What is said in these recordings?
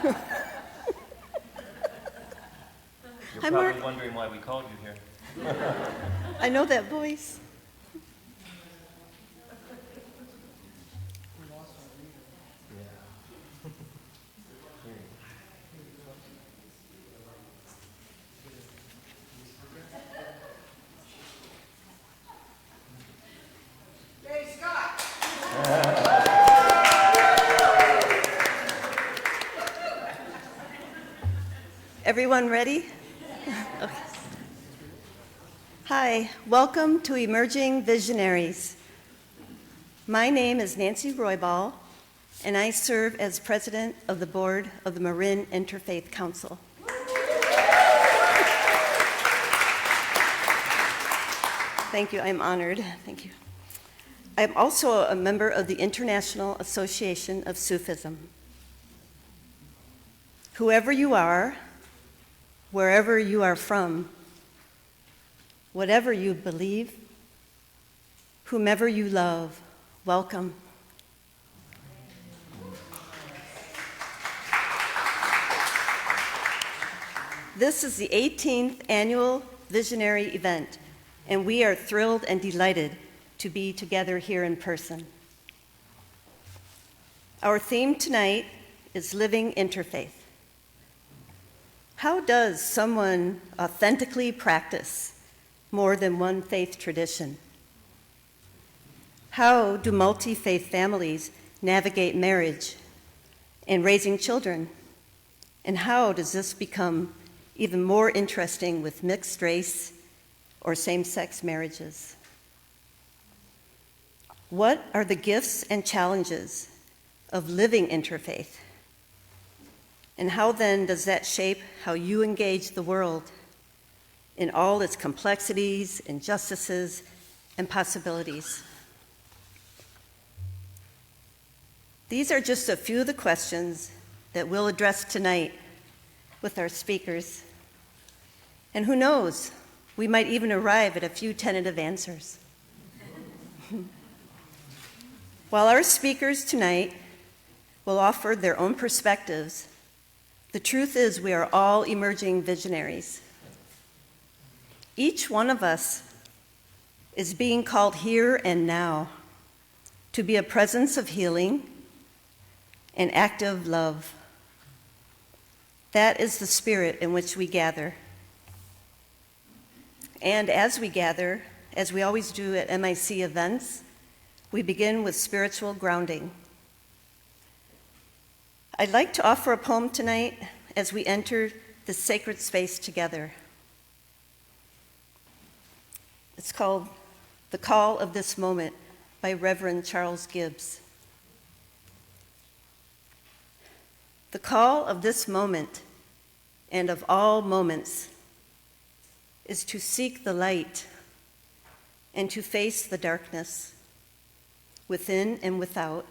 You're probably wondering why we called you here. I know that voice. Everyone ready? Okay. Hi, welcome to Emerging Visionaries. My name is Nancy Roybal, and I serve as president of the board of the Marin Interfaith Council. Thank you, I'm honored. Thank you. I'm also a member of the International Association of Sufism. Whoever you are, wherever you are from, whatever you believe, whomever you love, welcome. This is the 18th annual Visionary event, and we are thrilled and delighted to be together here in person. Our theme tonight is Living Interfaith. How does someone authentically practice more than one faith tradition? How do multi-faith families navigate marriage and raising children? And how does this become even more interesting with mixed race or same-sex marriages? What are the gifts and challenges of living interfaith? And how then does that shape how you engage the world in all its complexities, injustices, and possibilities? These are just a few of the questions that we'll address tonight with our speakers. And who knows, we might even arrive at a few tentative answers. While our speakers tonight will offer their own perspectives, the truth is we are all emerging visionaries. Each one of us is being called here and now to be a presence of healing and active love. That is the spirit in which we gather. And as we gather, as we always do at MIC events, we begin with spiritual grounding. I'd like to offer a poem tonight as we enter this sacred space together. It's called The Call of This Moment by Reverend Charles Gibbs. The call of this moment and of all moments is to seek the light and to face the darkness within and without,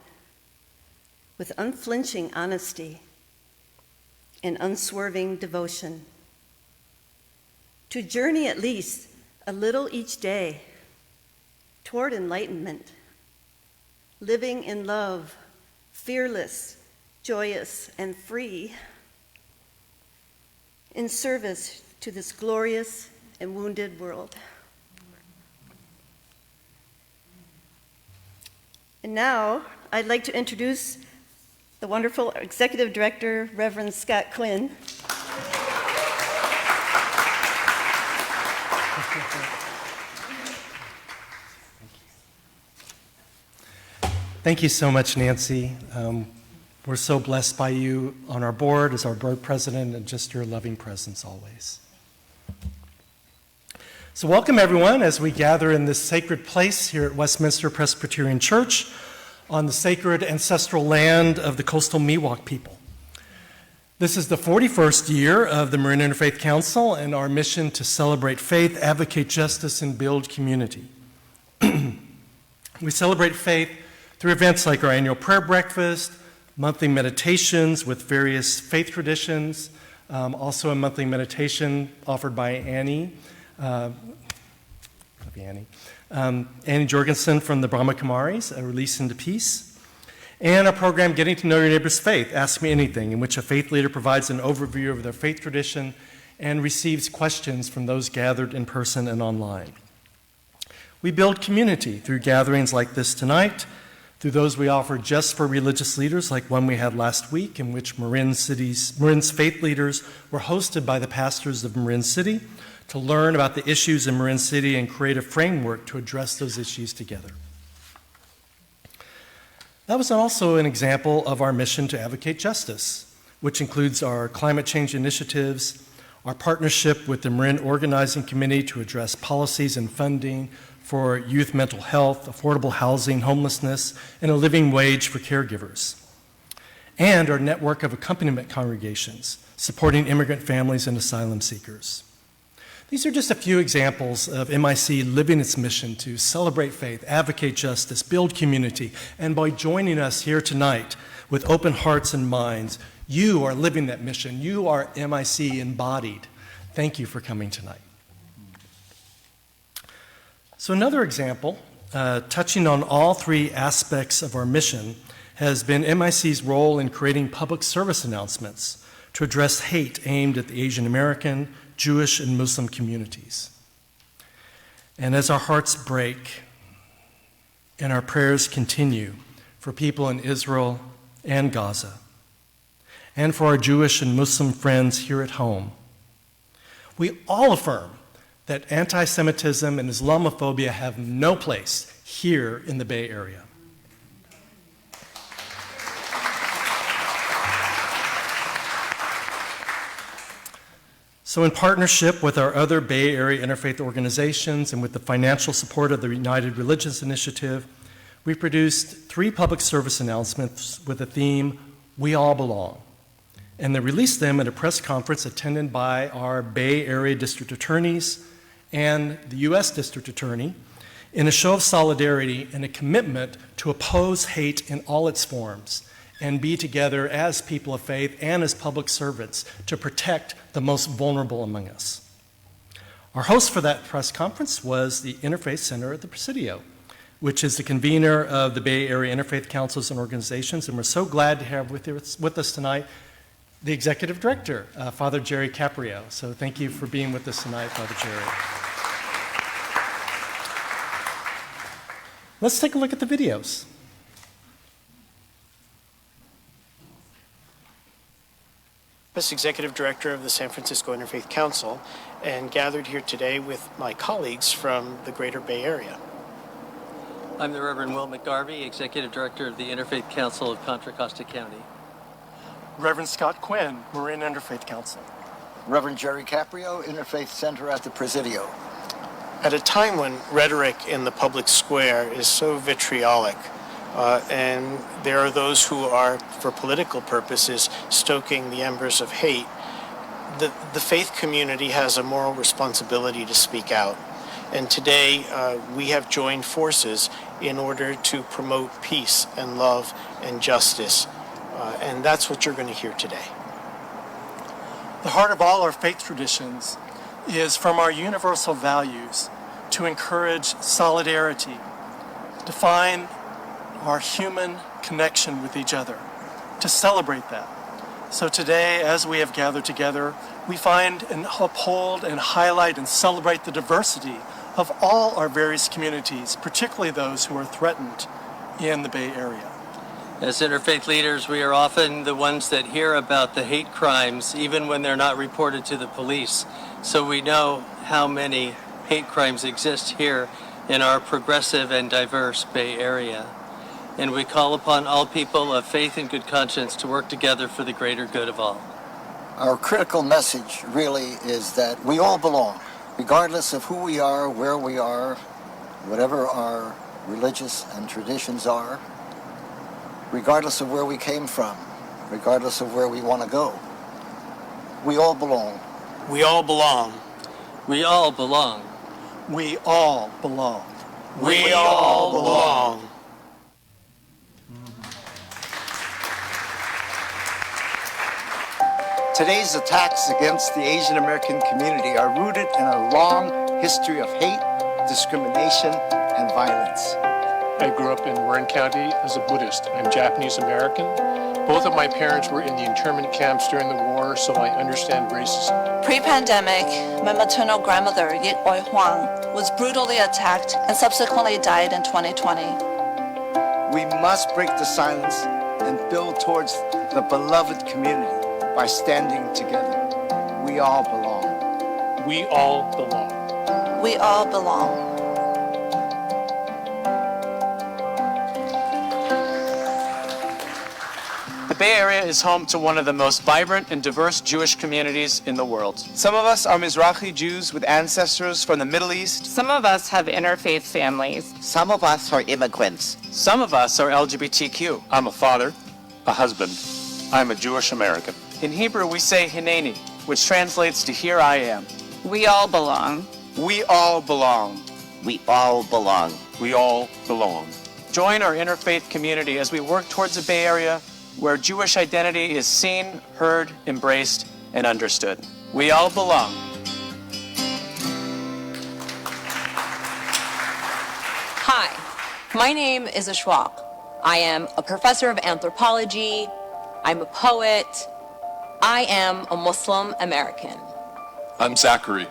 with unflinching honesty and unswerving devotion. To journey at least a little each day toward enlightenment, living in love, fearless, joyous, and free, in service to this glorious and wounded world. And now, I'd like to introduce the wonderful Executive Director, Reverend Scott Quinn. Thank you so much, Nancy. We're so blessed by you on our board as our board president and just your loving presence always. So welcome everyone as we gather in this sacred place here at Westminster Presbyterian Church on the sacred ancestral land of the coastal Miwok people. This is the 41st year of the Marin Interfaith Council and our mission to celebrate faith, advocate justice, and build community. We celebrate faith through events like our annual prayer breakfast, monthly meditations with various faith traditions, also a monthly meditation offered by Annie Jorgensen from the Brahma Kumaris, A Release into Peace. and our program, Getting to Know Your Neighbor's Faith, Ask Me Anything, in which a faith leader provides an overview of their faith tradition and receives questions from those gathered in person and online. We build community through gatherings like this tonight, through those we offer just for religious leaders, like one we had last week, in which Marin's faith leaders were hosted by the pastors of Marin City to learn about the issues in Marin City and create a framework to address those issues together. That was also an example of our mission to advocate justice, which includes our climate change initiatives, our partnership with the Marin Organizing Committee to address policies and funding for youth mental health, affordable housing, homelessness, and a living wage for caregivers, and our network of accompaniment congregations supporting immigrant families and asylum seekers. These are just a few examples of MIC living its mission to celebrate faith, advocate justice, build community, and by joining us here tonight with open hearts and minds, you are living that mission. You are MIC embodied. Thank you for coming tonight. So another example, touching on all three aspects of our mission, has been MIC's role in creating public service announcements to address hate aimed at the Asian American, Jewish, and Muslim communities. And as our hearts break and our prayers continue for people in Israel and Gaza, and for our Jewish and Muslim friends here at home, we all affirm that anti-Semitism and Islamophobia have no place here in the Bay Area. So in partnership with our other Bay Area interfaith organizations and with the financial support of the United Religions Initiative, we produced 3 public service announcements with the theme, We All Belong, and they released them at a press conference attended by our Bay Area district attorneys and the U.S. District Attorney in a show of solidarity and a commitment to oppose hate in all its forms and be together as people of faith and as public servants to protect the most vulnerable among us. Our host for that press conference was the Interfaith Center at the Presidio, which is the convener of the Bay Area Interfaith Councils and organizations, and we're so glad to have with us tonight the Executive Director, Father Jerry Caprio. So thank you for being with us tonight, Father Jerry. Let's take a look at the videos. As Executive Director of the San Francisco Interfaith Council, and gathered here today with my colleagues from the Greater Bay Area. I'm the Reverend Will McGarvey, Executive Director of the Interfaith Council of Contra Costa County. Reverend Scott Quinn, Marin Interfaith Council. Reverend Jerry Caprio, Interfaith Center at the Presidio. At a time when rhetoric in the public square is so vitriolic, and there are those who are, for political purposes, stoking the embers of hate, the faith community has a moral responsibility to speak out. And today we have joined forces in order to promote peace and love and justice. And that's what you're going to hear today. The heart of all our faith traditions is from our universal values to encourage solidarity, to find our human connection with each other, to celebrate that. So today, as we have gathered together, we find and uphold and highlight and celebrate the diversity of all our various communities, particularly those who are threatened in the Bay Area. As interfaith leaders, we are often the ones that hear about the hate crimes, even when they're not reported to the police. So we know how many hate crimes exist here in our progressive and diverse Bay Area. And we call upon all people of faith and good conscience to work together for the greater good of all. Our critical message really is that we all belong, regardless of who we are, where we are, whatever our religious and traditions are, regardless of where we came from, regardless of where we want to go. We all belong. We all belong. We all belong. We all belong. We all belong. Today's attacks against the Asian American community are rooted in a long history of hate, discrimination, and violence. I grew up in Marin County as a Buddhist. I'm Japanese American. Both of my parents were in the internment camps during the war, so I understand racism. Pre-pandemic, my maternal grandmother, Yik Oi Huang, was brutally attacked and subsequently died in 2020. We must break the silence and build towards the beloved community by standing together. We all belong. We all belong. We all belong. The Bay Area is home to one of the most vibrant and diverse Jewish communities in the world. Some of us are Mizrahi Jews with ancestors from the Middle East. Some of us have interfaith families. Some of us are immigrants. Some of us are LGBTQ. I'm a father, a husband. I'm a Jewish American. In Hebrew, we say Hineni, which translates to here I am. We all belong. We all belong. We all belong. We all belong. Join our interfaith community as we work towards a Bay Area where Jewish identity is seen, heard, embraced, and understood. We all belong. Hi, my name is Ashwaq. I am a professor of anthropology. I'm a poet. I am a Muslim American. I'm Zachary.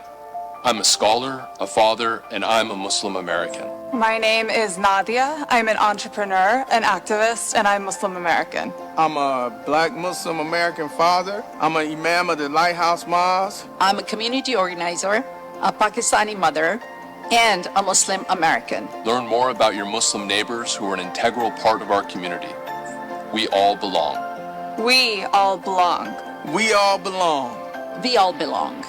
I'm a scholar, a father, and I'm a Muslim American. My name is Nadia. I'm an entrepreneur, an activist, and I'm Muslim American. I'm a black Muslim American father. I'm an imam of the Lighthouse Mosque. I'm a community organizer, a Pakistani mother, and a Muslim American. Learn more about your Muslim neighbors who are an integral part of our community. We all belong. We all belong. We all belong. We all belong.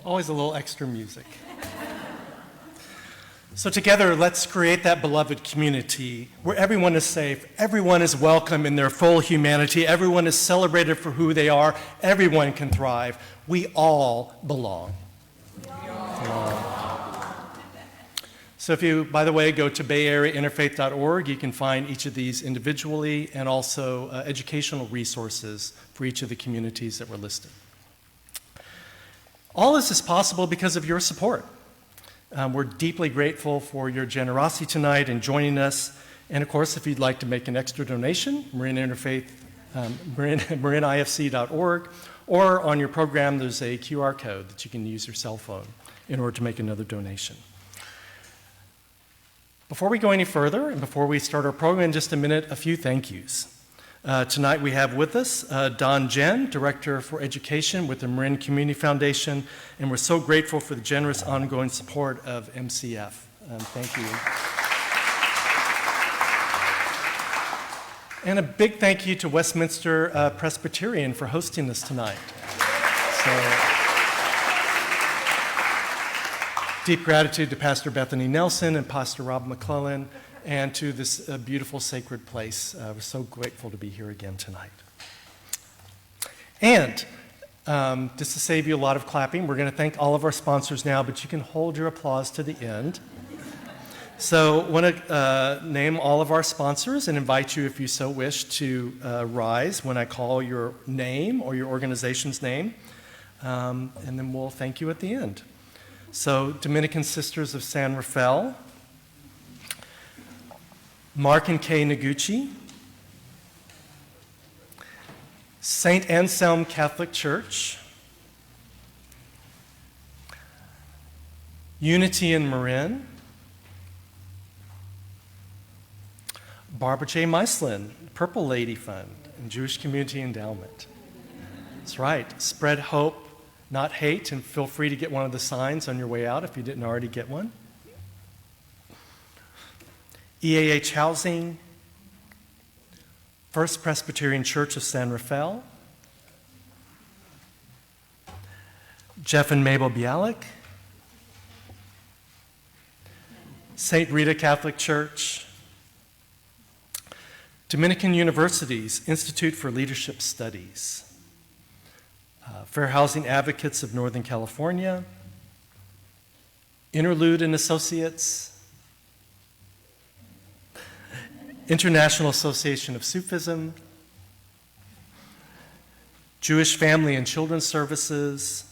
Always a little extra music. So together, let's create that beloved community where everyone is safe, everyone is welcome in their full humanity, everyone is celebrated for who they are, everyone can thrive. We all belong. So if you, by the way, go to bayareainterfaith.org, you can find each of these individually and also educational resources for each of the communities that were listed. All this is possible because of your support. We're deeply grateful for your generosity tonight in joining us. And of course, if you'd like to make an extra donation, Marin Interfaith, marinifc.org, or on your program, there's a QR code that you can use your cell phone in order to make another donation. Before we go any further, and before we start our program in just a minute, a few thank yous. Tonight we have with us Don Jen, Director for Education with the Marin Community Foundation, and we're so grateful for the generous ongoing support of MCF. Thank you. And a big thank you to Westminster Presbyterian for hosting us tonight. Deep gratitude to Pastor Bethany Nelson and Pastor Rob McClellan, and to this beautiful sacred place. We're so grateful to be here again tonight. And just to save you a lot of clapping, we're going to thank all of our sponsors now, but you can hold your applause to the end. So I want to name all of our sponsors and invite you, if you so wish, to rise when I call your name or your organization's name, and then we'll thank you at the end. So Dominican Sisters of San Rafael, Mark and Kay Noguchi, St. Anselm Catholic Church, Unity in Marin, Barbara J. Meislin, Purple Lady Fund, and Jewish Community Endowment. That's right, spread hope, not hate, and feel free to get one of the signs on your way out if you didn't already get one. EAH Housing, First Presbyterian Church of San Rafael, Jeff and Mabel Bialik, St. Rita Catholic Church, Dominican University's Institute for Leadership Studies, Fair Housing Advocates of Northern California, Interlude and Associates, International Association of Sufism, Jewish Family and Children's Services,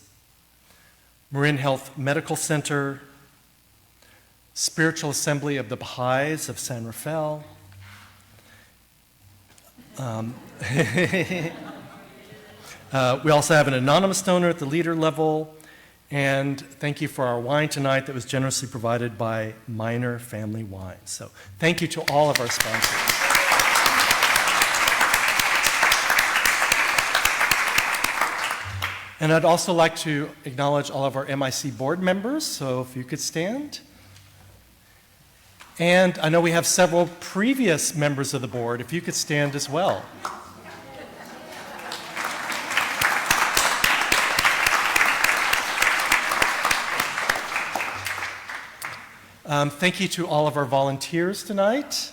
Marin Health Medical Center, Spiritual Assembly of the Baha'is of San Rafael. We also have an anonymous donor at the leader level. And thank you for our wine tonight that was generously provided by Minor Family Wine. So thank you to all of our sponsors. And I'd also like to acknowledge all of our MIC board members, so if you could stand. And I know we have several previous members of the board, if you could stand as well. Thank you to all of our volunteers tonight.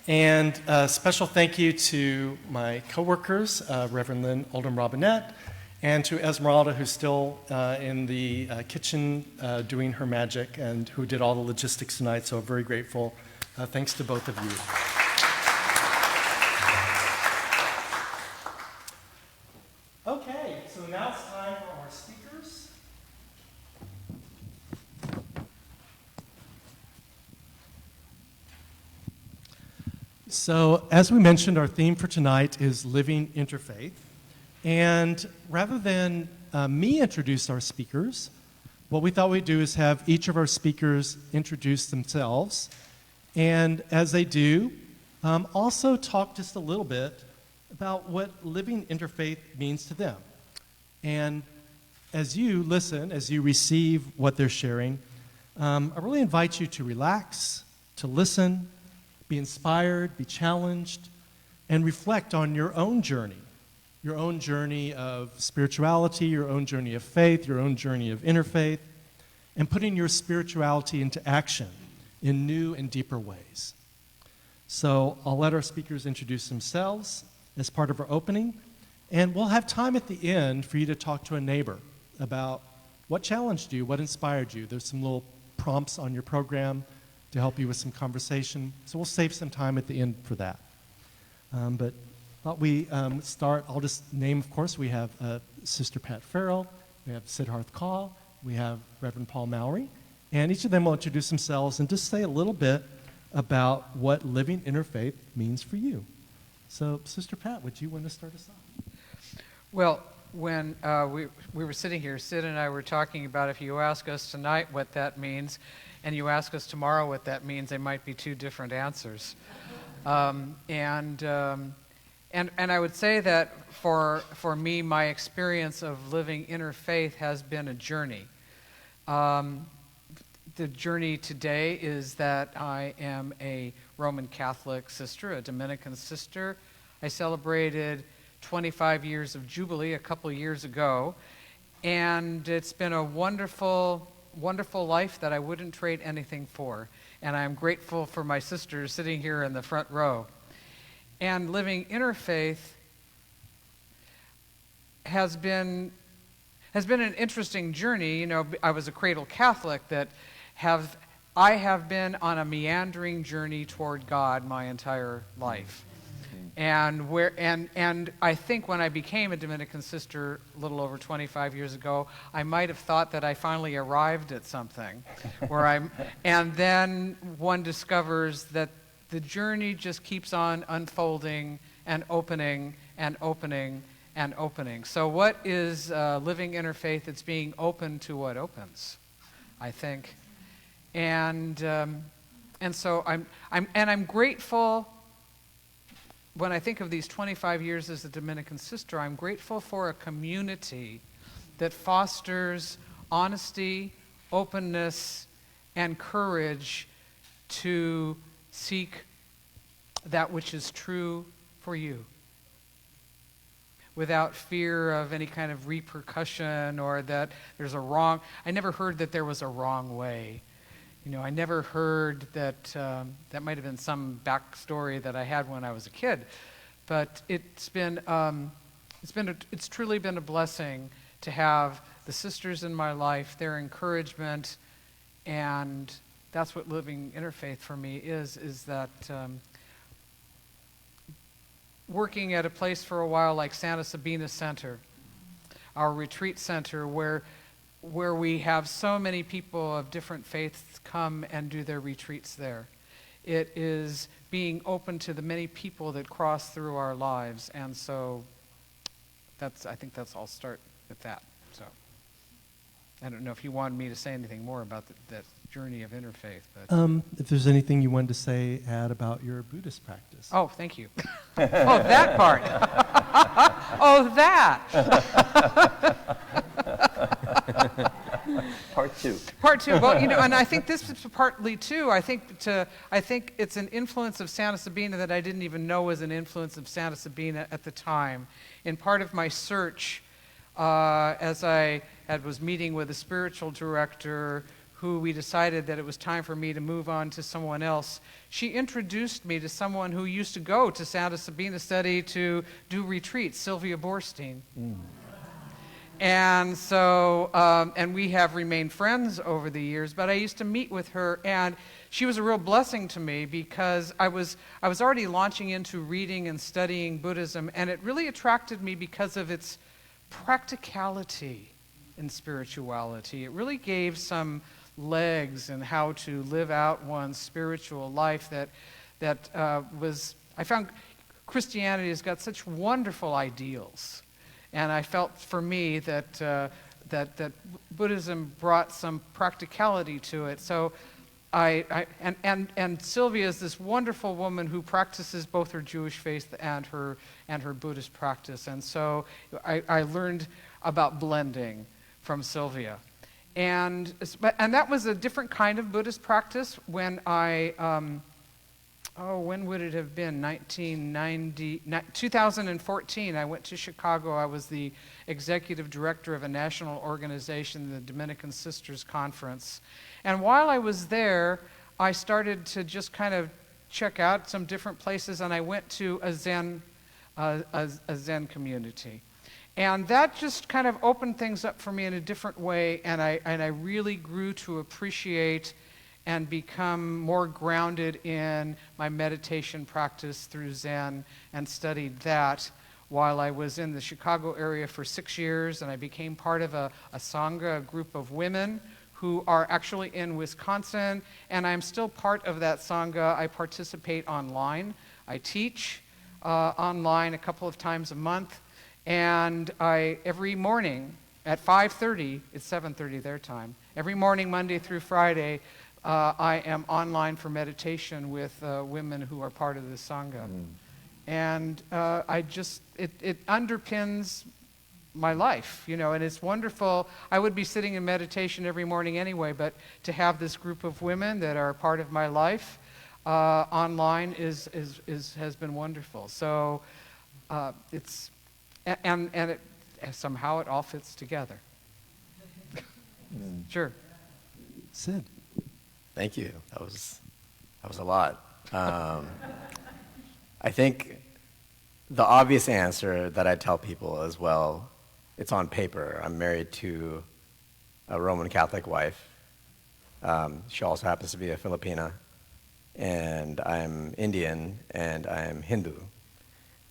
And a special thank you to my coworkers, Reverend Lynn Oldham Robinette, and to Esmeralda, who's still in the kitchen doing her magic and who did all the logistics tonight, so very grateful. Thanks to both of you. Okay, so now it's time for our speakers. So, as we mentioned, our theme for tonight is Living Interfaith. And rather than me introduce our speakers, what we thought we'd do is have each of our speakers introduce themselves. And as they do, also talk just a little bit about what living interfaith means to them. And as you listen, as you receive what they're sharing, I really invite you to relax, to listen, be inspired, be challenged, and reflect on your own journey of spirituality, your own journey of faith, your own journey of interfaith, and putting your spirituality into action in new and deeper ways. So I'll let our speakers introduce themselves as part of our opening, and we'll have time at the end for you to talk to a neighbor about what challenged you, what inspired you. There's some little prompts on your program to help you with some conversation, so we'll save some time at the end for that. But thought we start, I'll just name, of course, we have Sister Pat Farrell, we have Siddharth Kaul, we have Reverend Paul Mowry, and each of them will introduce themselves and just say a little bit about what living interfaith means for you. So, Sister Pat, would you want to start us off? Well, when we were sitting here, Sid and I were talking about if you ask us tonight what that means, and you ask us tomorrow what that means, they might be two different answers. And I would say that for me, my experience of living interfaith has been a journey. The journey today is that I am a Roman Catholic sister, a Dominican sister. I celebrated 25 years of Jubilee a couple of years ago, and it's been a wonderful, wonderful life that I wouldn't trade anything for. And I'm grateful for my sisters sitting here in the front row. And living interfaith has been an interesting journey. You know, I was a cradle Catholic I have been on a meandering journey toward God my entire life. And I think when I became a Dominican sister a little over 25 years ago, I might have thought that I finally arrived at something and then one discovers that the journey just keeps on unfolding and opening and opening and opening. So what is living interfaith? It's being open to what opens, I think. And so I'm grateful. When I think of these 25 years as a Dominican sister, I'm grateful for a community that fosters honesty, openness, and courage to seek that which is true for you without fear of any kind of repercussion or that there's a wrong. I never heard that there was a wrong way. You know, I never heard that, that might have been some backstory that I had when I was a kid, but it's truly been a blessing to have the sisters in my life, their encouragement, and that's what living interfaith for me is that working at a place for a while like Santa Sabina Center, our retreat center, where we have so many people of different faiths come and do their retreats there. It is being open to the many people that cross through our lives, and so I think I'll start with that. So I don't know if you wanted me to say anything more about that journey of interfaith, but if there's anything you wanted to add about your Buddhist practice. Oh, thank you. Oh, that part. Oh, that. Part two. Part two. Well, and I think this is partly too. I think it's an influence of Santa Sabina that I didn't even know was an influence of Santa Sabina at the time. In part of my search, as I was meeting with a spiritual director who we decided that it was time for me to move on to someone else, she introduced me to someone who used to go to Santa Sabina study to do retreats, Sylvia Borstein. And so, and we have remained friends over the years, but I used to meet with her, and she was a real blessing to me because I was already launching into reading and studying Buddhism, and it really attracted me because of its practicality in spirituality. It really gave some legs in how to live out one's spiritual life that I found Christianity has got such wonderful ideals. And I felt for me that Buddhism brought some practicality to it. So and Sylvia is this wonderful woman who practices both her Jewish faith and her Buddhist practice. And so I learned about blending from Sylvia. And that was a different kind of Buddhist practice when when would it have been? 2014, I went to Chicago. I was the executive director of a national organization, the Dominican Sisters Conference. And while I was there, I started to just kind of check out some different places, and I went to a Zen community. And that just kind of opened things up for me in a different way, and I really grew to appreciate and become more grounded in my meditation practice through Zen, and studied that while I was in the Chicago area for 6 years, and I became part of a Sangha, a group of women who are actually in Wisconsin, and I'm still part of that Sangha. I participate online. I teach online a couple of times a month, and every morning at 5:30, it's 7:30 their time, every morning, Monday through Friday, I am online for meditation with women who are part of the Sangha. And it underpins my life, and it's wonderful. I would be sitting in meditation every morning anyway, but to have this group of women that are part of my life online has been wonderful. So somehow it all fits together. Sure. Sid. Thank you. That was a lot. I think the obvious answer that I tell people is, well, it's on paper. I'm married to a Roman Catholic wife. She also happens to be a Filipina, and I'm Indian, and I'm Hindu.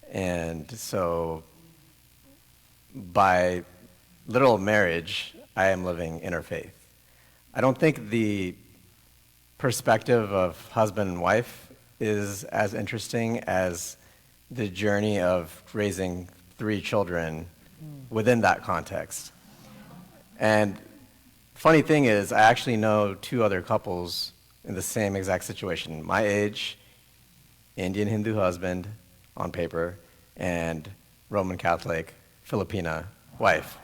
And so by literal marriage, I am living interfaith. I don't think the perspective of husband and wife is as interesting as the journey of raising 3 children within that context. And funny thing is, I actually know 2 other couples in the same exact situation. My age, Indian Hindu husband on paper, and Roman Catholic Filipina wife.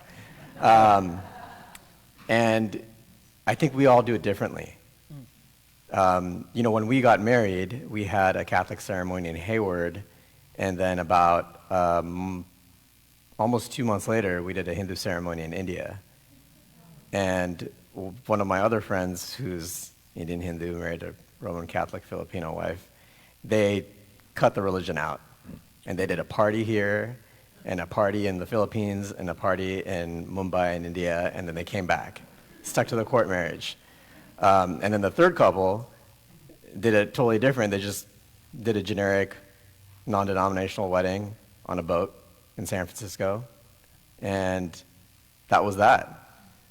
And I think we all do it differently. When we got married, we had a Catholic ceremony in Hayward, and then about almost 2 months later, we did a Hindu ceremony in India. And one of my other friends, who's Indian Hindu, married a Roman Catholic Filipino wife, they cut the religion out. And they did a party here, and a party in the Philippines, and a party in Mumbai in India, and then they came back, stuck to the court marriage. And then the third couple did it totally different. They just did a generic non-denominational wedding on a boat in San Francisco, and that was that.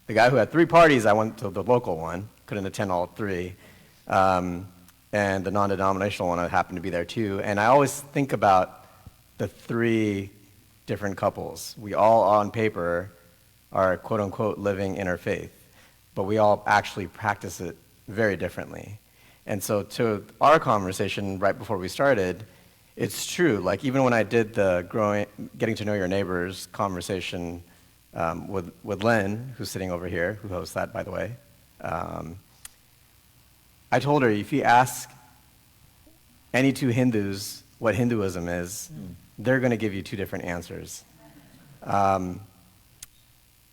The guy who had 3 parties, I went to the local one, couldn't attend all 3, and the non-denominational one, I happened to be there too. And I always think about the 3 different couples. We all, on paper, are quote-unquote living interfaith, but we all actually practice it very differently. And so to our conversation right before we started, it's true. Like, even when I did the getting to know your neighbors conversation with Lynn, who's sitting over here, who hosts that, by the way, I told her, if you ask any 2 Hindus what Hinduism is, they're going to give you 2 different answers.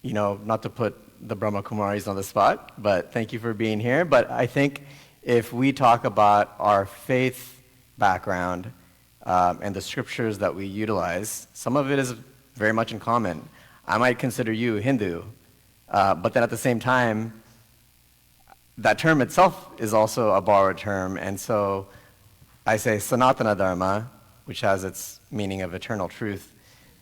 You know, not to put the Brahma Kumaris on the spot, but thank you for being here. But I think if we talk about our faith background and the scriptures that we utilize, some of it is very much in common. I might consider you Hindu, but then at the same time, that term itself is also a borrowed term, and so I say Sanatana Dharma, which has its meaning of eternal truth,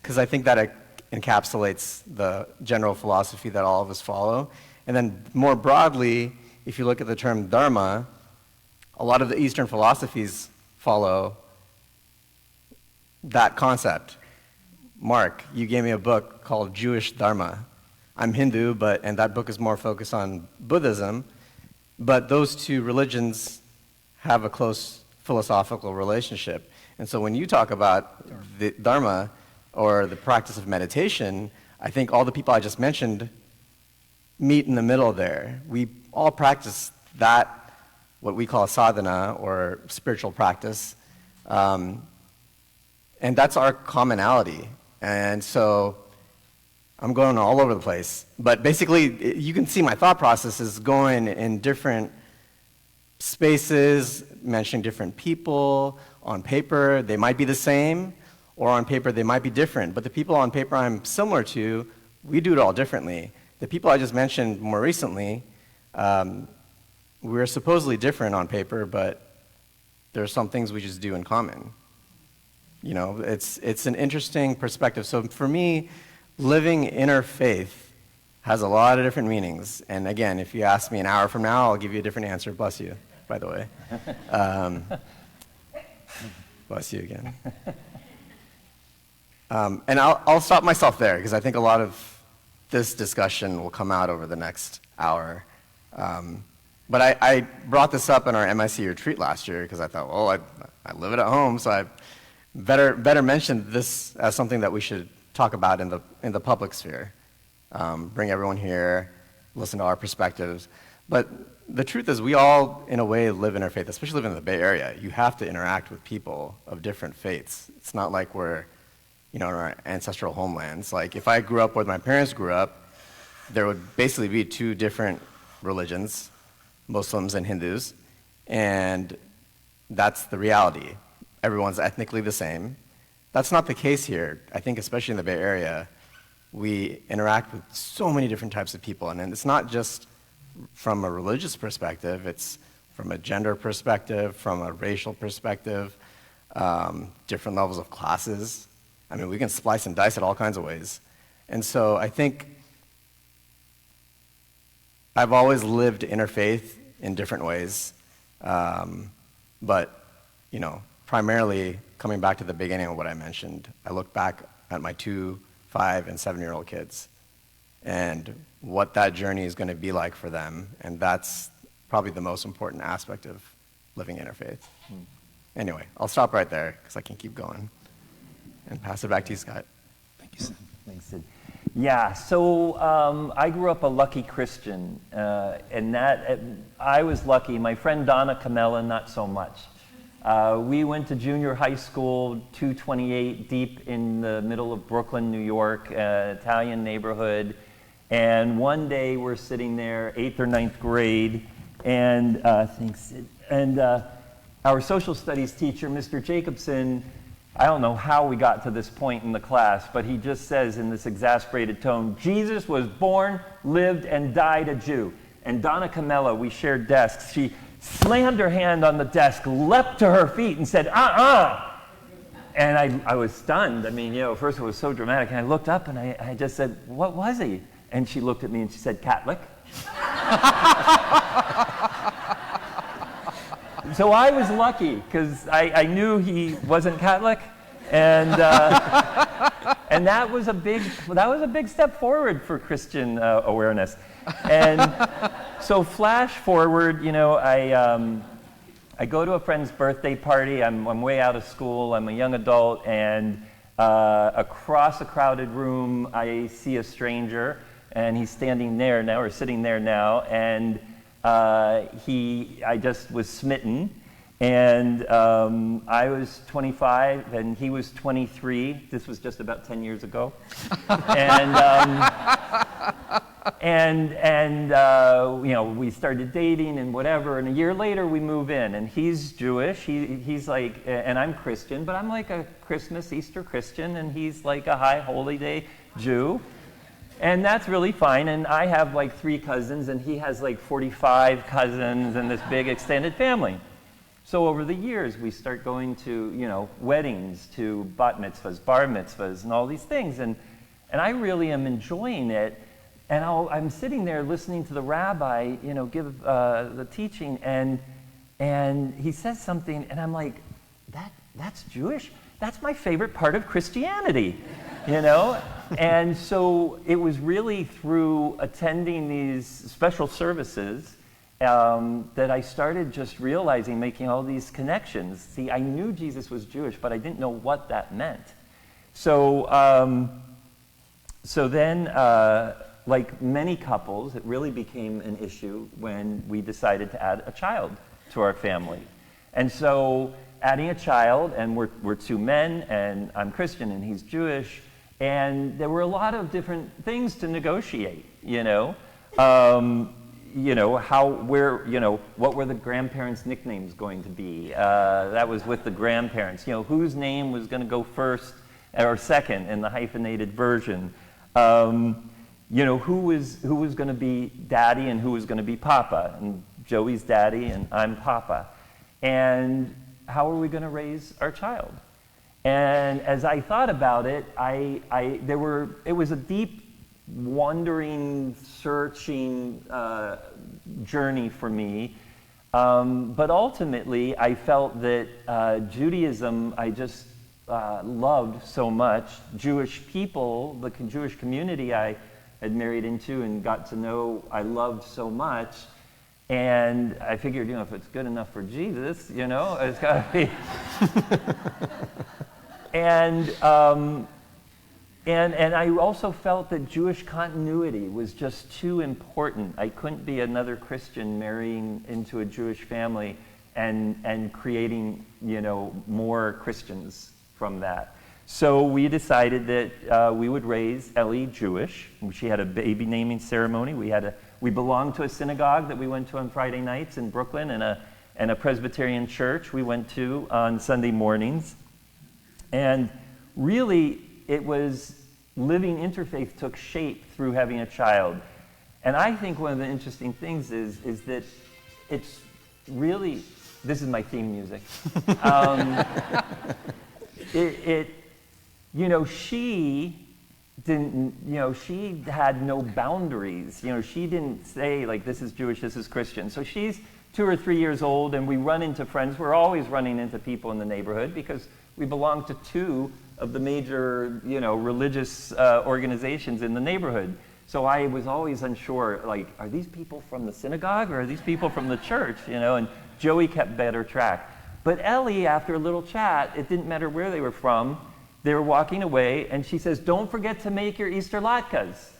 because I think that it encapsulates the general philosophy that all of us follow. And then more broadly, if you look at the term Dharma, a lot of the Eastern philosophies follow that concept. Mark, you gave me a book called Jewish Dharma. I'm Hindu, and that book is more focused on Buddhism, but those 2 religions have a close philosophical relationship. And so when you talk about the Dharma or the practice of meditation, I think all the people I just mentioned meet in the middle there. We all practice that, what we call sadhana or spiritual practice, and that's our commonality. And so I'm going all over the place, but basically you can see my thought process is going in different spaces, mentioning different people. On paper, they might be the same, or on paper, they might be different. But the people on paper I'm similar to, we do it all differently. The people I just mentioned more recently, we're supposedly different on paper, but there's some things we just do in common. You know, it's an interesting perspective. So for me, living interfaith has a lot of different meanings. And again, if you ask me an hour from now, I'll give you a different answer. Bless you, by the way. Bless you again. And I'll stop myself there, because I think a lot of this discussion will come out over the next hour. But I brought this up in our MIC retreat last year, because I thought, well, I live it at home, so I better mention this as something that we should talk about in the public sphere. Bring everyone here, listen to our perspectives. But the truth is, we all, in a way, live interfaith, especially living in the Bay Area. You have to interact with people of different faiths. It's not like we're, in our ancestral homelands. Like, if I grew up where my parents grew up, there would basically be 2 different religions, Muslims and Hindus, and that's the reality. Everyone's ethnically the same. That's not the case here. I think especially in the Bay Area, we interact with so many different types of people, and it's not just from a religious perspective, it's from a gender perspective, from a racial perspective, different levels of classes. I mean, we can splice and dice it all kinds of ways. And so I think I've always lived interfaith in different ways, but, primarily coming back to the beginning of what I mentioned, I look back at my 2, 5, and 7-year-old kids and what that journey is going to be like for them, and that's probably the most important aspect of living interfaith. Anyway, I'll stop right there because I can keep going and pass it back to you, Scott. Thank you, Sid. Thanks, Sid. Yeah, so I grew up a lucky Christian, and I was lucky. My friend Donna Camella, not so much. We went to junior high school, 228 deep in the middle of Brooklyn, New York, Italian neighborhood. And one day we're sitting there, 8th or 9th grade, and our social studies teacher, Mr. Jacobson, I don't know how we got to this point in the class, but he just says in this exasperated tone, Jesus was born, lived, and died a Jew. And Donna Camella, we shared desks, she slammed her hand on the desk, leapt to her feet, and said, And I was stunned. I mean, first it was so dramatic. And I looked up and I just said, "What was he?" And she looked at me and she said, "Catholic." So I was lucky because I knew he wasn't Catholic, and that was a big step forward for Christian awareness. And so flash forward, I go to a friend's birthday party. I'm way out of school. I'm a young adult, and across a crowded room, I see a stranger, and he's standing there now, or sitting there now, and I just was smitten, and I was 25, and he was 23. This was just about 10 years ago, and we started dating and whatever, and a year later we move in, and he's Jewish, he's like, and I'm Christian, but I'm like a Christmas, Easter Christian, and he's like a high holy day Jew, and that's really fine, and I have like 3 cousins, and he has like 45 cousins, and this big extended family. So over the years, we start going to, weddings, to bat mitzvahs, bar mitzvahs, and all these things, and I really am enjoying it. And I'm sitting there listening to the rabbi, give the teaching, and he says something, and I'm like, that's Jewish? That's my favorite part of Christianity, And so it was really through attending these special services that I started just realizing, making all these connections. See, I knew Jesus was Jewish, but I didn't know what that meant. So then, like many couples, it really became an issue when we decided to add a child to our family. And so adding a child, and we're 2 men, and I'm Christian and he's Jewish, and there were a lot of different things to negotiate, what were the grandparents' nicknames going to be? That was with the grandparents, whose name was going to go first or second in the hyphenated version. Who was going to be daddy and who was going to be papa, and Joey's daddy and I'm papa, and how are we going to raise our child? And as I thought about it, it was a deep, wandering, searching journey for me, but ultimately I felt that Judaism I just loved so much. Jewish people, the Jewish community I had married into and got to know, I loved so much. And I figured, if it's good enough for Jesus, it's got to be. And I also felt that Jewish continuity was just too important. I couldn't be another Christian marrying into a Jewish family and creating, more Christians from that. So we decided that we would raise Ellie Jewish. She had a baby naming ceremony. We belonged to a synagogue that we went to on Friday nights in Brooklyn, and a Presbyterian church we went to on Sunday mornings. And really, it was living interfaith took shape through having a child. And I think one of the interesting things is that it's really, this is my theme music. She didn't, she had no boundaries. She didn't say, like, this is Jewish, this is Christian. So she's 2 or 3 years old, and we run into friends. We're always running into people in the neighborhood because we belong to 2 of the major, religious organizations in the neighborhood. So I was always unsure, like, are these people from the synagogue or are these people from the church, and Joey kept better track. But Ellie, after a little chat, it didn't matter where they were from, they were walking away, and she says, "Don't forget to make your Easter latkes."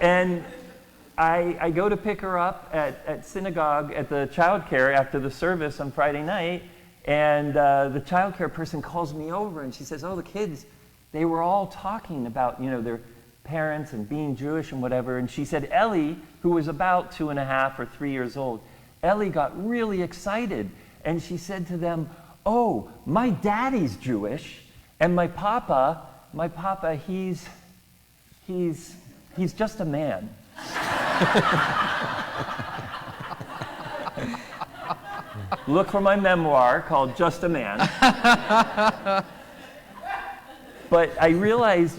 And I go to pick her up at synagogue at the childcare after the service on Friday night, and the childcare person calls me over and she says, "Oh, the kids, they were all talking about, their parents and being Jewish and whatever." And she said Ellie, who was about 2.5 or 3 years old, Ellie got really excited, and she said to them, "Oh, my daddy's Jewish, and my papa, he's just a man." Look for my memoir called Just a Man. But I realized,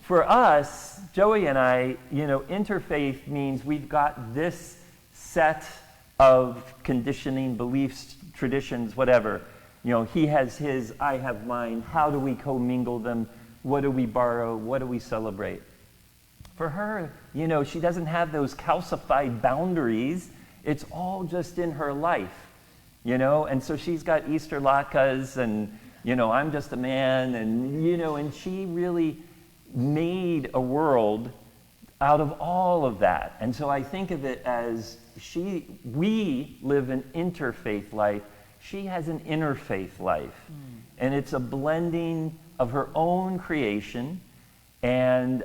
for us, Joey and I, interfaith means we've got this set of conditioning, beliefs, traditions, whatever. He has his, I have mine. How do we commingle them? What do we borrow? What do we celebrate? For her, she doesn't have those calcified boundaries. It's all just in her life, And so she's got Easter latkes and, I'm just a man. And she really made a world out of all of that. And so I think of it as we live an interfaith life. She has an interfaith life. And it's a blending of her own creation and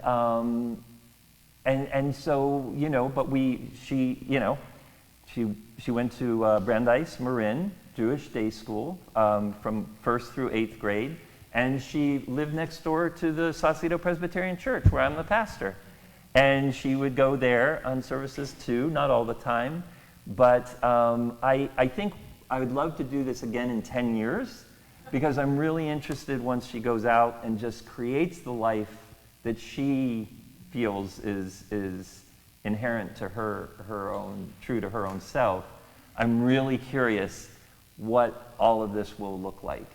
so, but she went to Brandeis Marin Jewish day school from 1st through 8th grade, and she lived next door to the Sausalito Presbyterian Church, where I'm the pastor. And she would go there on services too, not all the time, but I think I would love to do this again in 10 years, because I'm really interested once she goes out and just creates the life that she feels is inherent to her own, true to her own self. I'm really curious what all of this will look like,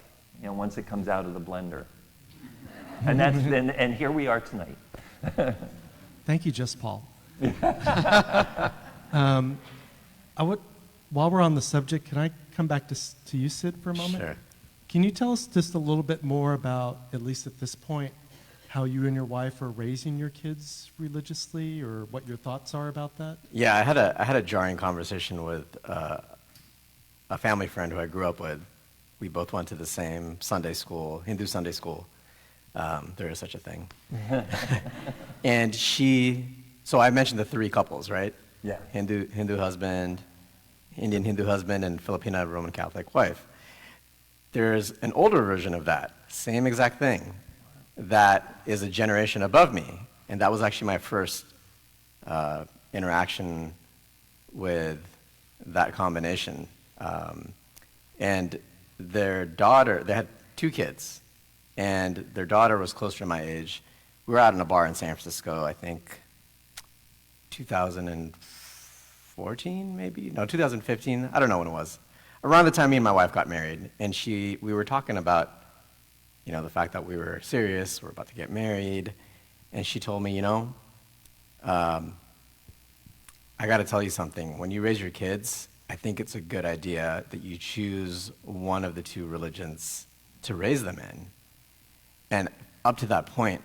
once it comes out of the blender. And and here we are tonight. Thank you, Just Paul. While we're on the subject, can I come back to you, Sid, for a moment? Sure. Can you tell us just a little bit more about, at least at this point, how you and your wife are raising your kids religiously, or what your thoughts are about that? Yeah, I had a jarring conversation with a family friend who I grew up with. We both went to the same Sunday school, Hindu Sunday school. There is such a thing. And so I mentioned the three couples, right? Yeah. Hindu husband, Indian Hindu husband, and Filipina Roman Catholic wife. There's an older version of that, same exact thing, that is a generation above me. And that was actually my first interaction with that combination. And their daughter, they had 2 kids, and their daughter was closer to my age. We were out in a bar in San Francisco, I think 2014 maybe? No, 2015, I don't know when it was. Around the time me and my wife got married, and we were talking about, the fact that we were serious, we're about to get married, and she told me, I gotta tell you something, when you raise your kids, I think it's a good idea that you choose one of the 2 religions to raise them in. And up to that point,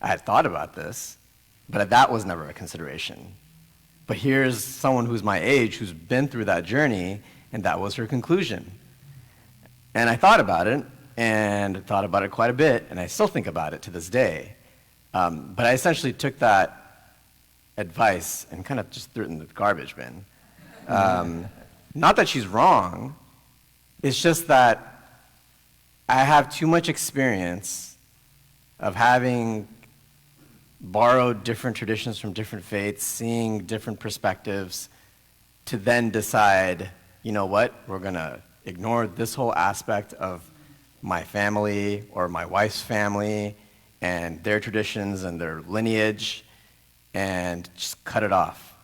I had thought about this, but that was never a consideration. But here's someone who's my age, who's been through that journey, and that was her conclusion. And I thought about it quite a bit, and I still think about it to this day. But I essentially took that advice and kind of just threw it in the garbage bin. Not that she's wrong, it's just that I have too much experience of having borrowed different traditions from different faiths, seeing different perspectives, to then decide, you know what, we're going to ignore this whole aspect of my family or my wife's family and their traditions and their lineage and just cut it off.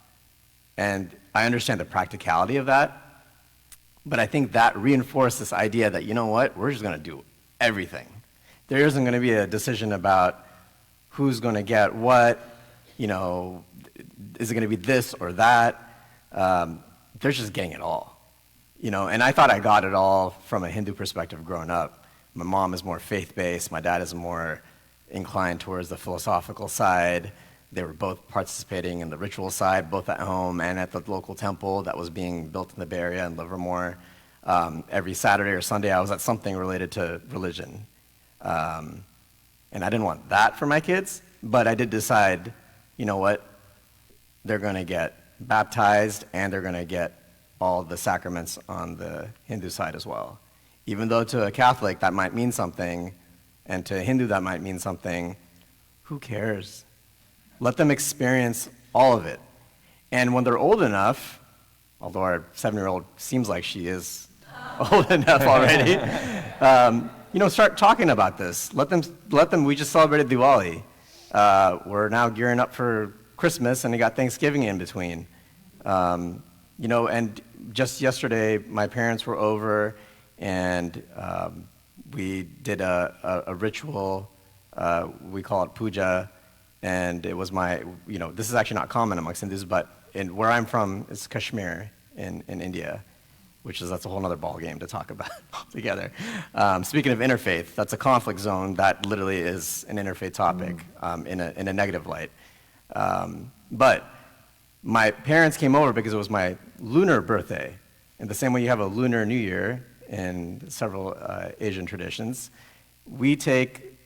And I understand the practicality of that, but I think that reinforced this idea that, you know what, we're just going to do everything. There isn't going to be a decision about who's going to get what, is it going to be this or that? They're just getting it all. And I thought I got it all from a Hindu perspective growing up. My mom is more faith-based. My dad is more inclined towards the philosophical side. They were both participating in the ritual side, both at home and at the local temple that was being built in the Bay Area in Livermore. Every Saturday or Sunday, I was at something related to religion. And I didn't want that for my kids, but I did decide, you know what, they're going to get baptized and they're going to get all the sacraments on the Hindu side as well. Even though to a Catholic that might mean something, and to a Hindu that might mean something, who cares? Let them experience all of it. And when they're old enough, although our 7-year-old seems like she is old enough already, start talking about this. Let them, we just celebrated Diwali. We're now gearing up for Christmas, and we got Thanksgiving in between. And just yesterday, my parents were over, and we did a ritual. We call it puja, and it was this is actually not common amongst Hindus, but where I'm from is Kashmir in India, that's a whole other ballgame to talk about together. Speaking of interfaith, that's a conflict zone that literally is an interfaith topic in a negative light. But my parents came over because it was my lunar birthday. In the same way you have a lunar New Year in several Asian traditions, we take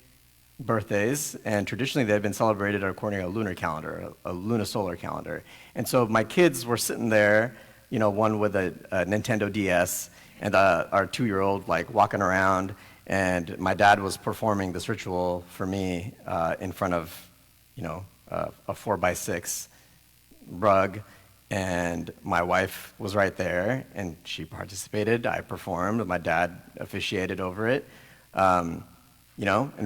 birthdays, and traditionally they've been celebrated according to a lunar calendar, a lunisolar calendar. And so my kids were sitting there, one with a Nintendo DS, and our 2-year-old walking around, and my dad was performing this ritual for me in front of, a 4x6 rug, and my wife was right there, and she participated. I performed. My dad officiated over it. And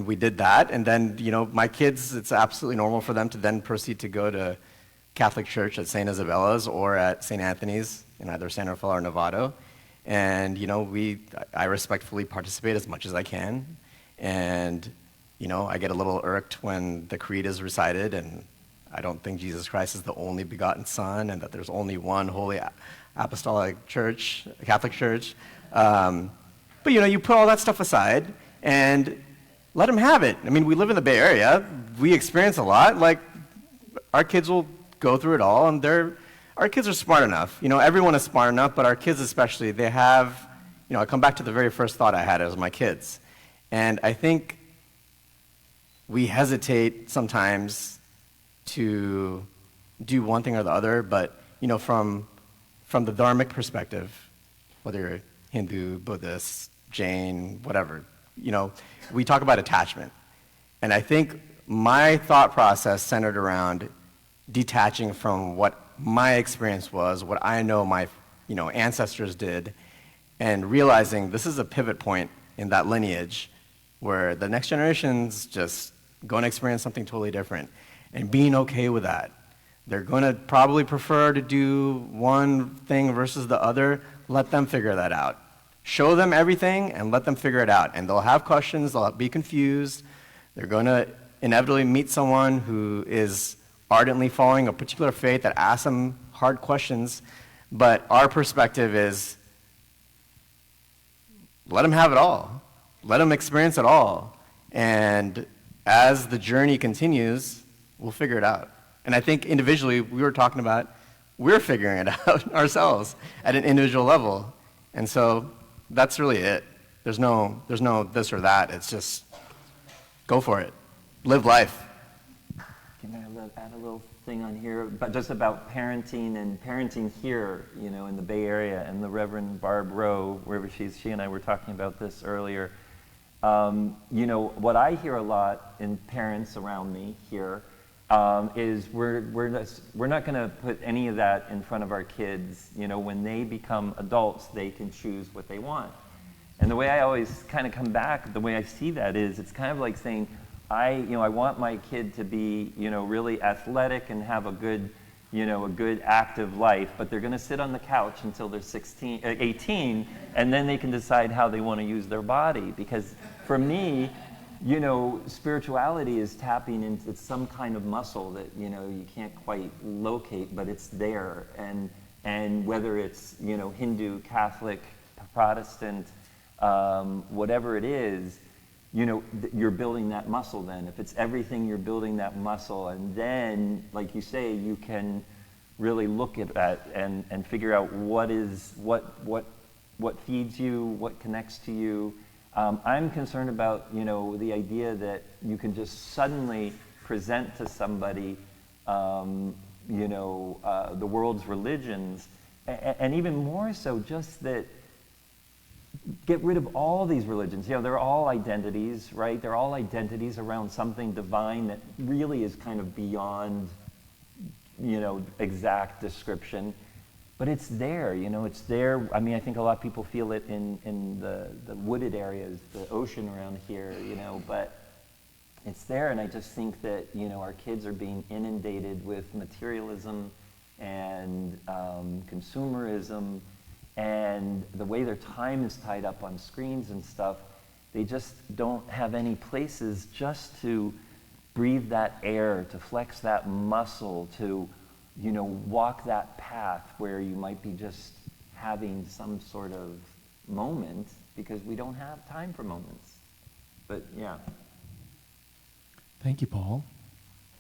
we did that, and then, my kids, it's absolutely normal for them to then proceed to go to Catholic church at St. Isabella's or at St. Anthony's in either San Rafael or Novato. And, I respectfully participate as much as I can. And, I get a little irked when the creed is recited, and I don't think Jesus Christ is the only begotten Son, and that there's only one holy apostolic church, Catholic church. But, you put all that stuff aside, and let them have it. I mean, we live in the Bay Area. We experience a lot. Our kids will go through it all, and our kids are smart enough. Everyone is smart enough, but our kids especially, they have, I come back to the very first thought I had as my kids. And I think we hesitate sometimes to do one thing or the other, but, from the dharmic perspective, whether you're Hindu, Buddhist, Jain, whatever, we talk about attachment. And I think my thought process centered around detaching from what my experience was, what I know my ancestors did, and realizing this is a pivot point in that lineage where the next generation's just going to experience something totally different, and being okay with that. They're going to probably prefer to do one thing versus the other. Let them figure that out. Show them everything and let them figure it out. And they'll have questions, they'll be confused. They're going to inevitably meet someone who is ardently following a particular faith that asks them hard questions. But our perspective is, let them have it all. Let them experience it all. And as the journey continues, we'll figure it out. And I think individually, we were talking about, we're figuring it out ourselves at an individual level. And so that's really it. There's no this or that. It's just go for it. Live life. Can I add a little thing on here, but just about parenting and parenting here, in the Bay Area, and the Reverend Barb Rowe, wherever she and I were talking about this earlier. What I hear a lot in parents around me here is we're not going to put any of that in front of our kids. When they become adults, they can choose what they want. And the way I always kind of come back, the way I see that is, it's kind of like saying, I want my kid to be, really athletic and have a good active life, but they're going to sit on the couch until they're 18, and then they can decide how they want to use their body. Because for me, spirituality is tapping into some kind of muscle that, you can't quite locate, but it's there. And whether it's, Hindu, Catholic, Protestant, whatever it is, you're building that muscle then. If it's everything, you're building that muscle. And then, like you say, you can really look at that and figure out what feeds you, what connects to you. I'm concerned about, the idea that you can just suddenly present to somebody, the world's religions, and even more so just that get rid of all these religions. They're all identities, right? They're all identities around something divine that really is kind of beyond, exact description. But it's there, it's there. I mean, I think a lot of people feel it in the wooded areas, the ocean around here, but it's there. And I just think that, our kids are being inundated with materialism and consumerism, and the way their time is tied up on screens and stuff, they just don't have any places just to breathe that air, to flex that muscle, to walk that path where you might be just having some sort of moment, because we don't have time for moments. But yeah. Thank you, Paul.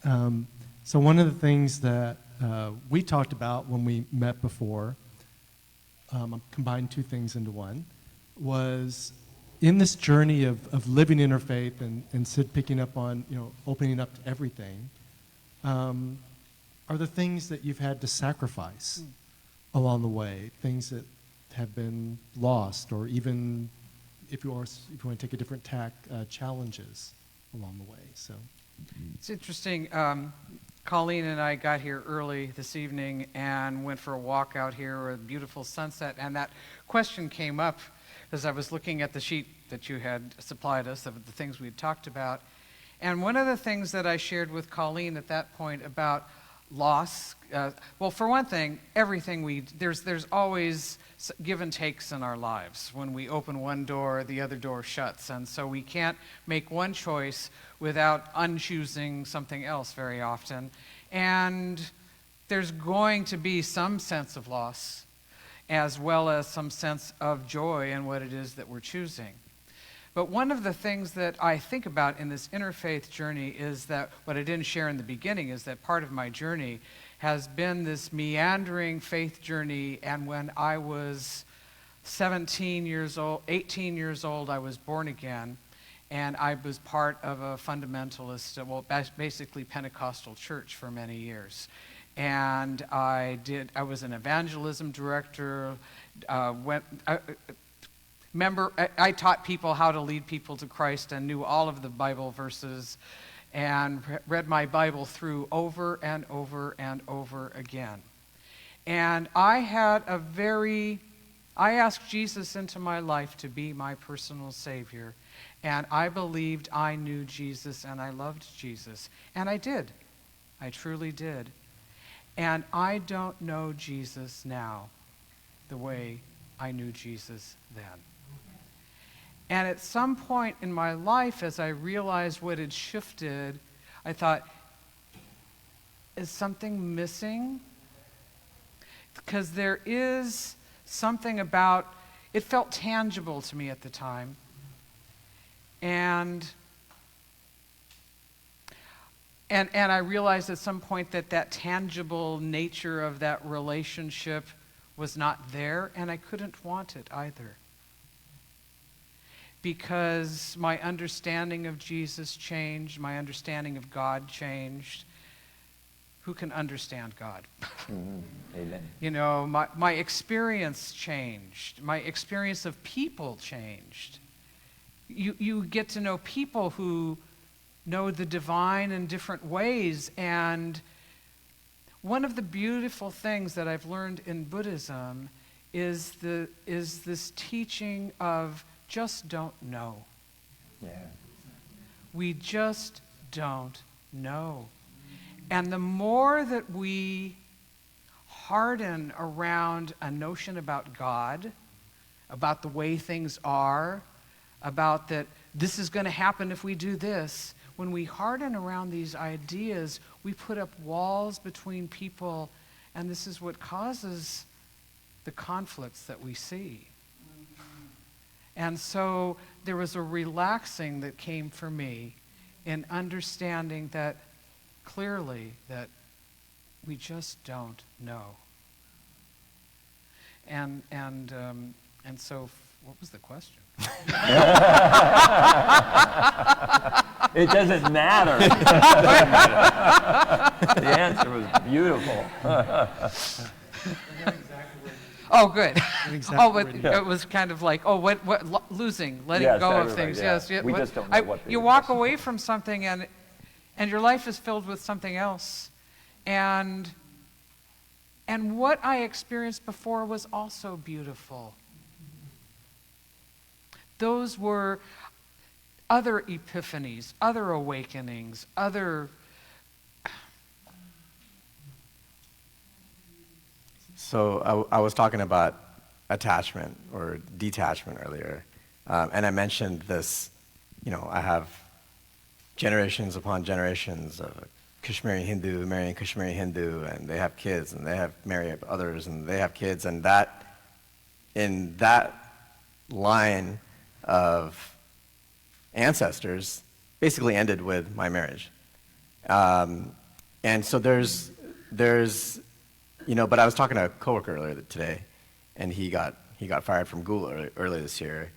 So one of the things that we talked about when we met before, I combined two things into one, was in this journey of living interfaith and Sid picking up on, opening up to everything, are there things that you've had to sacrifice along the way, things that have been lost, or even, if you want to take a different tack, challenges along the way? So it's interesting. Colleen and I got here early this evening and went for a walk out here with a beautiful sunset, and that question came up as I was looking at the sheet that you had supplied us of the things we had talked about. And one of the things that I shared with Colleen at that point about loss, well, for one thing, everything there's always give and takes in our lives. When we open one door, the other door shuts, and so we can't make one choice without unchoosing something else very often. And there's going to be some sense of loss, as well as some sense of joy in what it is that we're choosing. But one of the things that I think about in this interfaith journey is that, what I didn't share in the beginning, is that part of my journey has been this meandering faith journey. And when I was 18 years old, I was born again. And I was part of a fundamentalist, basically Pentecostal church for many years. And I was an evangelism director, I taught people how to lead people to Christ and knew all of the Bible verses and read my Bible through over and over and over again. And I asked Jesus into my life to be my personal Savior. And I believed I knew Jesus and I loved Jesus. And I did. I truly did. And I don't know Jesus now the way I knew Jesus then. And at some point in my life, as I realized what had shifted, I thought, is something missing? Because there is something about, it felt tangible to me at the time. And I realized at some point that tangible nature of that relationship was not there, and I couldn't want it either. Because my understanding of Jesus changed, my understanding of God changed. Who can understand God? Amen. My experience changed. My experience of people changed. You get to know people who know the divine in different ways. And one of the beautiful things that I've learned in Buddhism is this teaching of just don't know. Yeah. We just don't know. And the more that we harden around a notion about God, about the way things are, about that this is going to happen if we do this, when we harden around these ideas, we put up walls between people, and this is what causes the conflicts that we see. And so there was a relaxing that came for me in understanding that clearly that we just don't know. And so what was the question? It doesn't matter. The answer was beautiful. Oh, good. But it was kind of like, what losing, letting go of things. Yeah. Yes. We just don't know what you walk away from something and your life is filled with something else. And And what I experienced before was also beautiful. Those were other epiphanies, other awakenings, other... So I was talking about attachment or detachment earlier, and I mentioned this, I have generations upon generations of Kashmiri Hindu marrying Kashmiri Hindu, and they have kids, and they have marry others, and they have kids, and that, in that line of ancestors, basically ended with my marriage. And so there's, but I was talking to a coworker earlier today, and he got fired from Google earlier this year,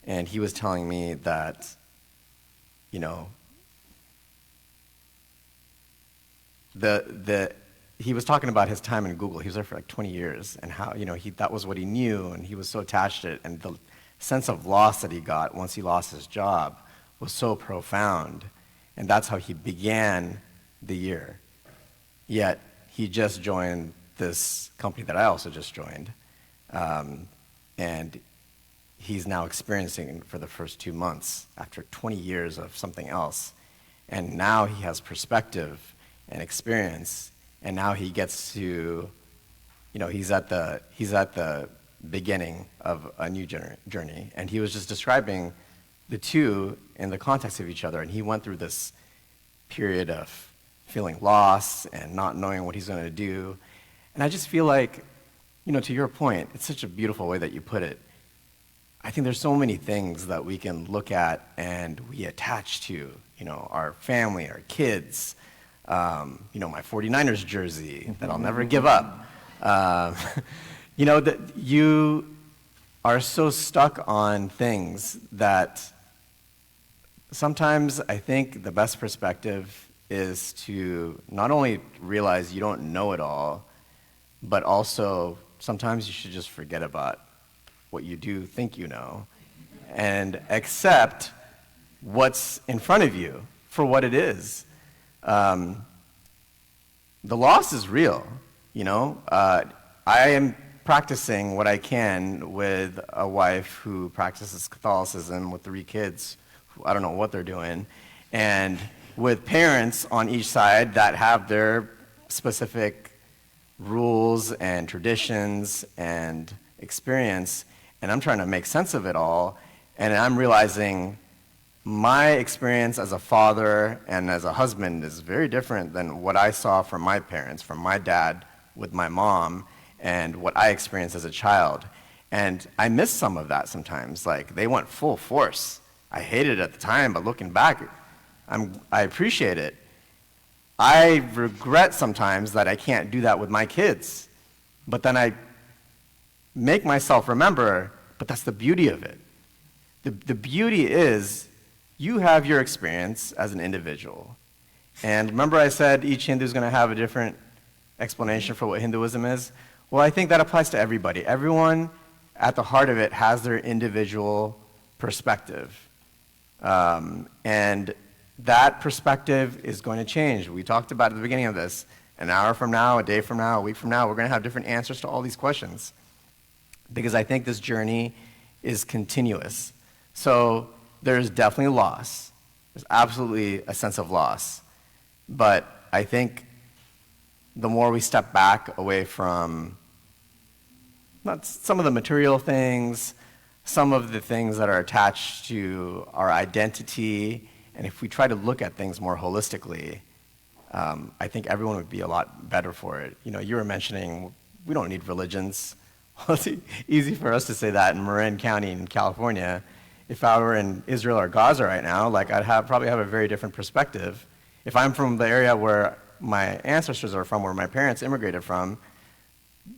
and he was telling me that, he was talking about his time in Google. He was there for like 20 years, and how that was what he knew, and he was so attached to it, and the sense of loss that he got once he lost his job was so profound, and that's how he began the year. Yet he just joined this company that I also just joined, and he's now experiencing for the first 2 months after 20 years of something else, and now he has perspective and experience, and now he gets to, he's at the beginning of a new journey, and he was just describing the two in the context of each other, and he went through this period of feeling lost and not knowing what he's going to do, and I just feel like, to your point, it's such a beautiful way that you put it. I think there's so many things that we can look at and we attach to, our family, our kids, my 49ers jersey that I'll never give up. That you are so stuck on things that sometimes I think the best perspective is to not only realize you don't know it all, but also sometimes you should just forget about what you do think you know and accept what's in front of you for what it is. The loss is real, I am practicing what I can with a wife who practices Catholicism with 3 kids who I don't know what they're doing, and with parents on each side that have their specific rules and traditions and experience, and I'm trying to make sense of it all, and I'm realizing my experience as a father and as a husband is very different than what I saw from my parents, from my dad with my mom, and what I experienced as a child. And I miss some of that sometimes. Like, they went full force. I hated it at the time, but looking back, I appreciate it. I regret sometimes that I can't do that with my kids. But then I make myself remember, but that's the beauty of it. The beauty is you have your experience as an individual. And remember I said each Hindu is going to have a different explanation for what Hinduism is? Well, I think that applies to everybody. Everyone at the heart of it has their individual perspective. And that perspective is going to change. We talked about at the beginning of this, an hour from now, a day from now, a week from now, we're going to have different answers to all these questions. Because I think this journey is continuous. So there's definitely loss. There's absolutely a sense of loss. But I think the more we step back away from not some of the material things, some of the things that are attached to our identity, and if we try to look at things more holistically, I think everyone would be a lot better for it. You were mentioning we don't need religions. Well, it's easy for us to say that in Marin County in California. If I were in Israel or Gaza right now, I'd probably have a very different perspective. If I'm from the area where my ancestors are from, where my parents immigrated from,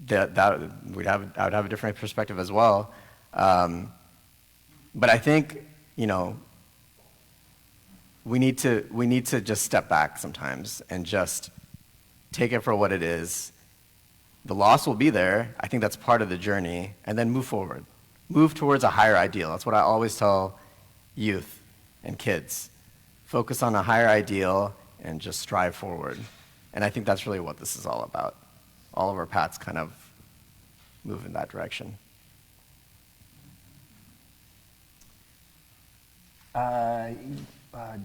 I would have a different perspective as well. But I think, we need to just step back sometimes and just take it for what it is. The loss will be there. I think that's part of the journey, and then move forward. Move towards a higher ideal. That's what I always tell youth and kids. Focus on a higher ideal and just strive forward. And I think that's really what this is all about. all of our paths kind of move in that direction.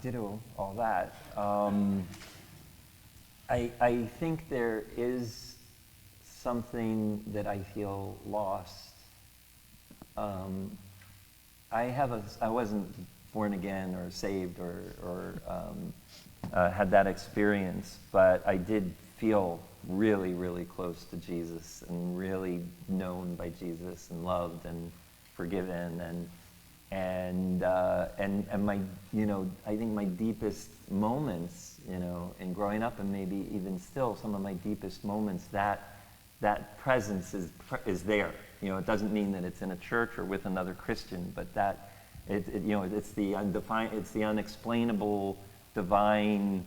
Ditto all that. I think there is something that I feel lost. I wasn't born again or saved or had that experience, but I did feel really, really close to Jesus and really known by Jesus and loved and forgiven and my, I think my deepest moments, in growing up and maybe even still some of my deepest moments, that presence is there. It doesn't mean that it's in a church or with another Christian, but that it's the undefined, it's the unexplainable, divine.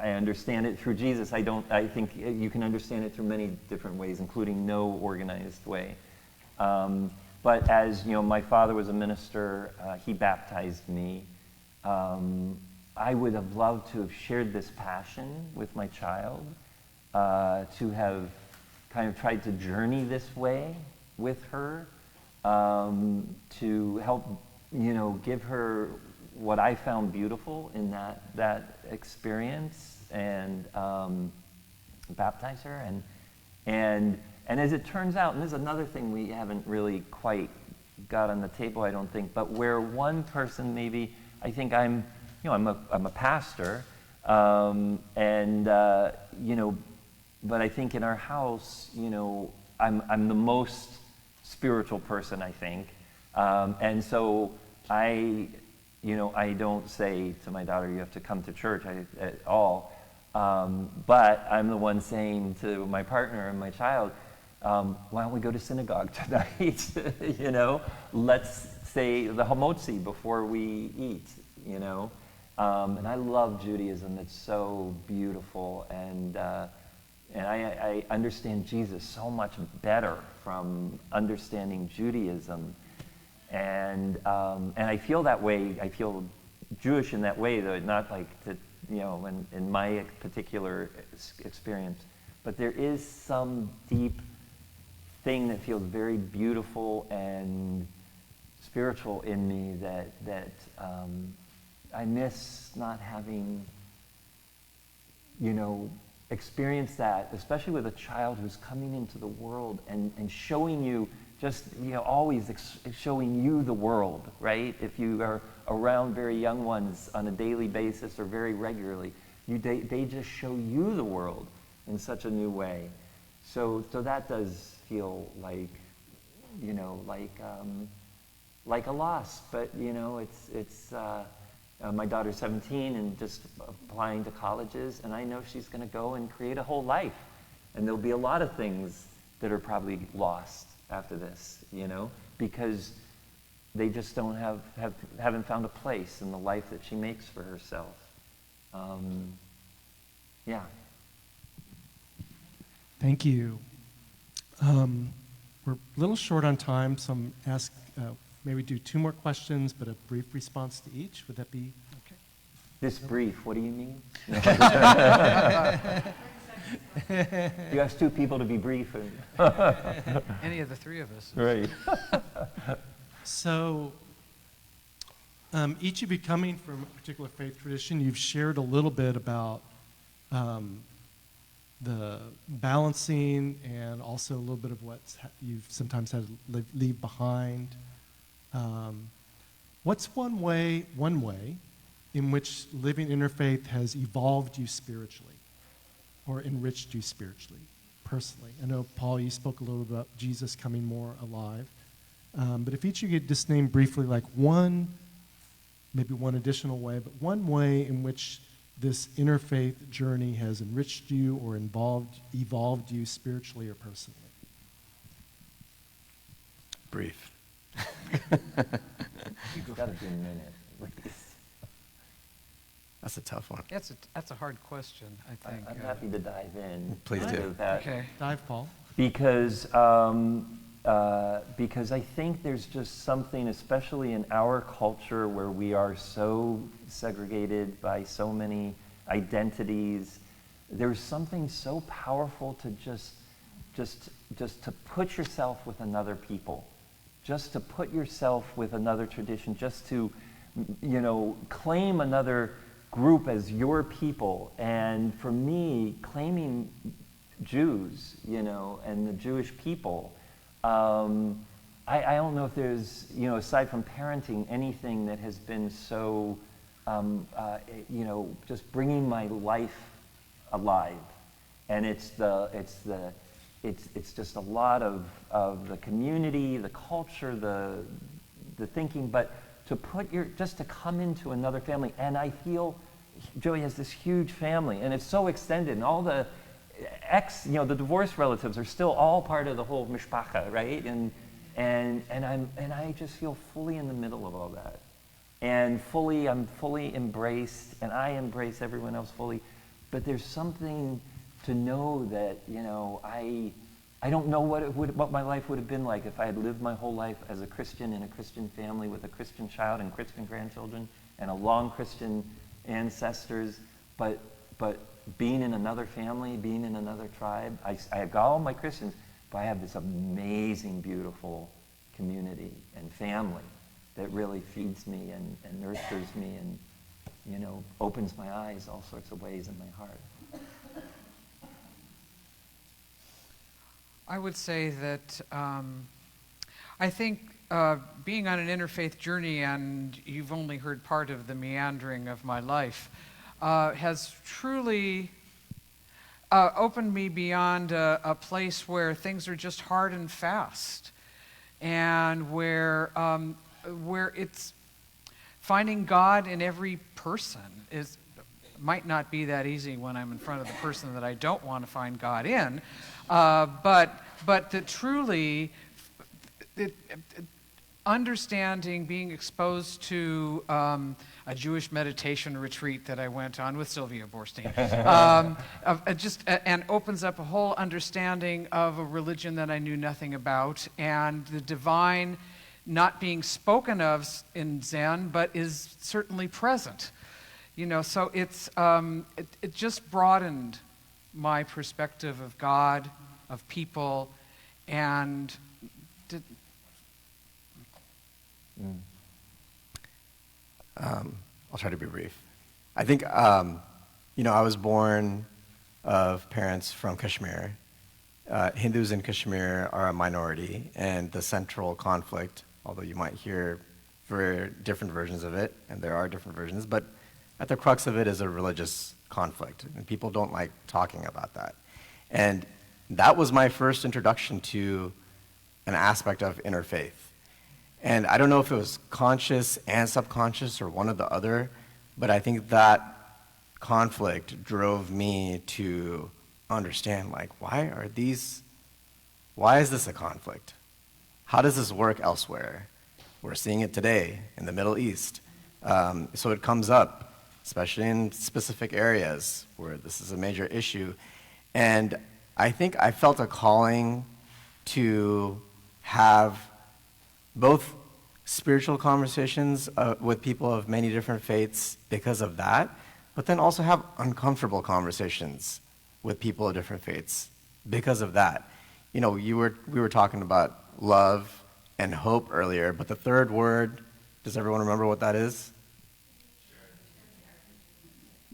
I understand it through Jesus. I think you can understand it through many different ways, including no organized way. But as my father was a minister, he baptized me. I would have loved to have shared this passion with my child, to have kind of tried to journey this way with her, to help, give her what I found beautiful in that experience and baptize her. And as it turns out, and this is another thing we haven't really quite got on the table, I don't think, but where one person maybe, I think I'm a pastor, but I think in our house, I'm the most spiritual person, I think. And so I don't say to my daughter, you have to come to church at all. But I'm the one saying to my partner and my child, why don't we go to synagogue tonight? Let's say the hamotzi before we eat, And I love Judaism. It's so beautiful. And I understand Jesus so much better from understanding Judaism. And I feel that way. I feel Jewish in that way, though, not like in my particular experience. But there is some deep thing that feels very beautiful and spiritual in me that I miss not having, experienced that, especially with a child who's coming into the world and showing you always showing you the world, right? If you are around very young ones on a daily basis or very regularly, they just show you the world in such a new way. So that does feel like, like a loss. But it's my daughter's 17 and just applying to colleges, and I know she's going to go and create a whole life, and there'll be a lot of things that are probably lost after this, because they just haven't found a place in the life that she makes for herself. Yeah. Thank you. We're a little short on time, so I'm ask maybe do 2 more questions, but a brief response to each. Would that be okay? This brief, what do you mean? You ask 2 people to be brief. Any of the 3 of us. Right. So, each of you coming from a particular faith tradition, you've shared a little bit about the balancing and also a little bit of what you've sometimes had to leave behind. What's one way in which living interfaith has evolved you spiritually or enriched you spiritually, personally? I know, Paul, you spoke a little about Jesus coming more alive. But if each of you could just name briefly like maybe one additional way, but one way in which this interfaith journey has enriched you or evolved you spiritually or personally. Brief. You've got to be a minute. That's a tough one. That's a hard question, I think. I'm happy to dive in. Please do. Okay. Dive, Paul. Because I think there's just something, especially in our culture where we are so segregated by so many identities, There's something so powerful to just to put yourself with another people, just to put yourself with another tradition, just to, claim another group as your people. And for me, claiming Jews, and the Jewish people, I don't know if there's, aside from parenting, anything that has been so, just bringing my life alive. And it's just a lot of the community, the culture, the thinking, but just to come into another family. And I feel Joey has this huge family, and it's so extended, and all the the divorced relatives are still all part of the whole mishpacha, right? And I just feel fully in the middle of all that. And I'm fully embraced, and I embrace everyone else fully. But there's something to know that, I don't know what my life would have been like if I had lived my whole life as a Christian in a Christian family with a Christian child and Christian grandchildren and a long Christian ancestors, but being in another family, being in another tribe. I got all my Christians, but I have this amazing, beautiful community and family that really feeds me and nurtures me and, opens my eyes all sorts of ways in my heart. I would say that I think being on an interfaith journey, and you've only heard part of the meandering of my life, has truly opened me beyond a place where things are just hard and fast, and where it's finding God in every person might not be that easy when I'm in front of the person that I don't want to find God in, but that truly understanding, being exposed to a Jewish meditation retreat that I went on with Sylvia Borstein, and opens up a whole understanding of a religion that I knew nothing about, and the divine not being spoken of in Zen, but is certainly present. So it just broadened my perspective of God, of people, and I'll try to be brief. I think, I was born of parents from Kashmir. Hindus in Kashmir are a minority, and the central conflict, although you might hear very different versions of it, and there are different versions, but at the crux of it is a religious conflict, and people don't like talking about that. And that was my first introduction to an aspect of interfaith. And I don't know if it was conscious and subconscious or one or the other, but I think that conflict drove me to understand, why is this a conflict? How does this work elsewhere? We're seeing it today in the Middle East. So it comes up, especially in specific areas where this is a major issue. And I think I felt a calling to have both spiritual conversations with people of many different faiths because of that, but then also have uncomfortable conversations with people of different faiths because of that. We were talking about love and hope earlier, but the third word, does everyone remember what that is?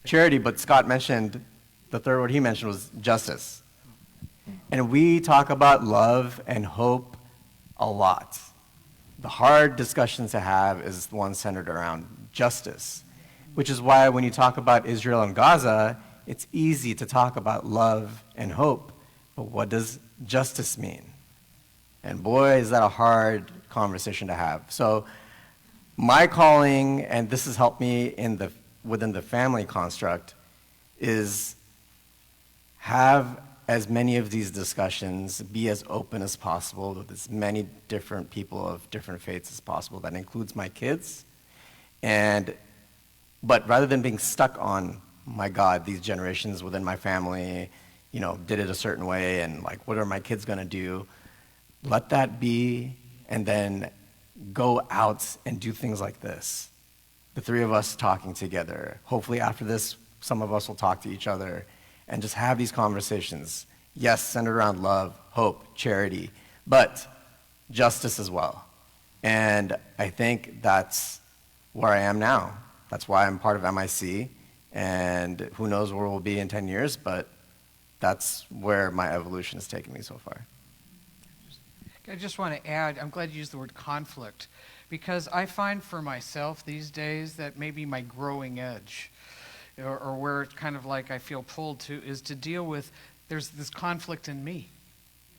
Charity, but Scott mentioned, the third word he mentioned was justice. And we talk about love and hope a lot. The hard discussions to have is the one centered around justice, which is why when you talk about Israel and Gaza, it's easy to talk about love and hope, but what does justice mean? And boy, is that a hard conversation to have. So my calling, and this has helped me within the family construct, is have as many of these discussions, be as open as possible with as many different people of different faiths as possible. That includes my kids. But rather than being stuck on, my God, these generations within my family, did it a certain way, and what are my kids gonna do? Let that be, and then go out and do things like this. The three of us talking together. Hopefully after this, some of us will talk to each other and just have these conversations. Yes, centered around love, hope, charity, but justice as well. And I think that's where I am now. That's why I'm part of MIC, and who knows where we'll be in 10 years, but that's where my evolution has taken me so far. I just want to add, I'm glad you used the word conflict, because I find for myself these days that maybe my growing edge, or where it's kind of like I feel pulled to, is to deal with, there's this conflict in me.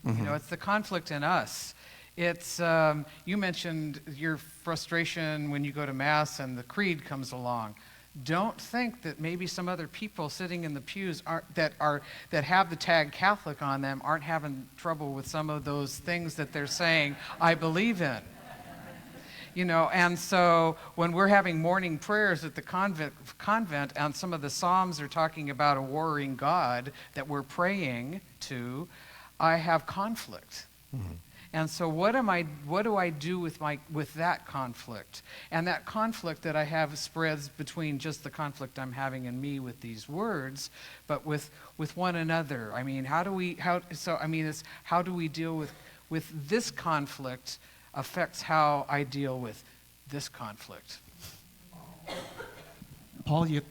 Mm-hmm. You know, it's the conflict in us. It's, you mentioned your frustration when you go to Mass and the creed comes along. Don't think that maybe some other people sitting in the pews that have the tag Catholic on them aren't having trouble with some of those things that they're saying, I believe in. You know, and so when we're having morning prayers at the convent and some of the Psalms are talking about a warring God that we're praying to, I have conflict. Mm-hmm. And so what do I do with that conflict? And that conflict that I have spreads between just the conflict I'm having in me with these words, but with one another. I mean, how do we deal with this conflict affects how I deal with this conflict. Paul, you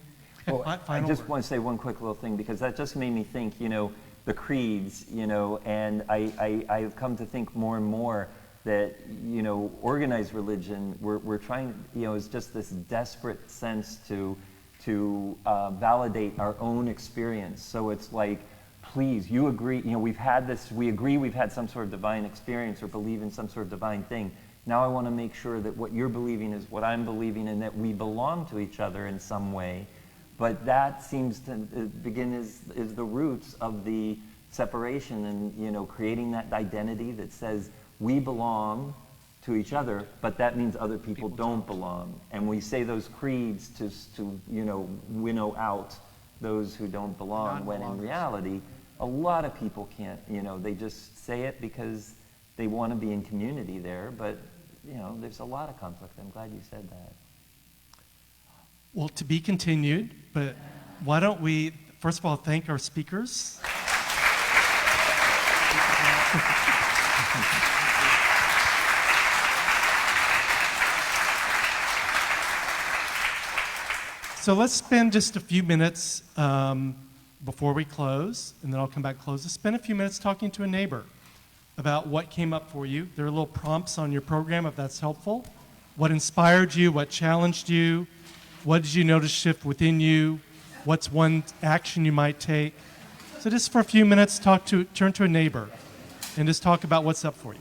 I just want to say one quick little thing, because that just made me think, you know, the creeds, you know, and I've come to think more and more that, you know, organized religion, we're trying, you know, is just this desperate sense to validate our own experience. So it's like, please, you agree, you know, we agree we've had some sort of divine experience or believe in some sort of divine thing. Now I want to make sure that what you're believing is what I'm believing and that we belong to each other in some way. But that seems to begin is the roots of the separation and, you know, creating that identity that says we belong to each other, but that means other people don't belong. And we say those creeds to you know, winnow out those who don't belong, when in reality, a lot of people can't, you know, they just say it because they want to be in community there, but, you know, there's a lot of conflict. I'm glad you said that. Well, to be continued, but why don't we, first of all, thank our speakers. So let's spend just a few minutes before we close, and then I'll come back and close. Let's spend a few minutes talking to a neighbor about what came up for you. There are little prompts on your program if that's helpful. What inspired you? What challenged you? What did you notice shift within you? What's one action you might take? So just for a few minutes, turn to a neighbor and just talk about what's up for you.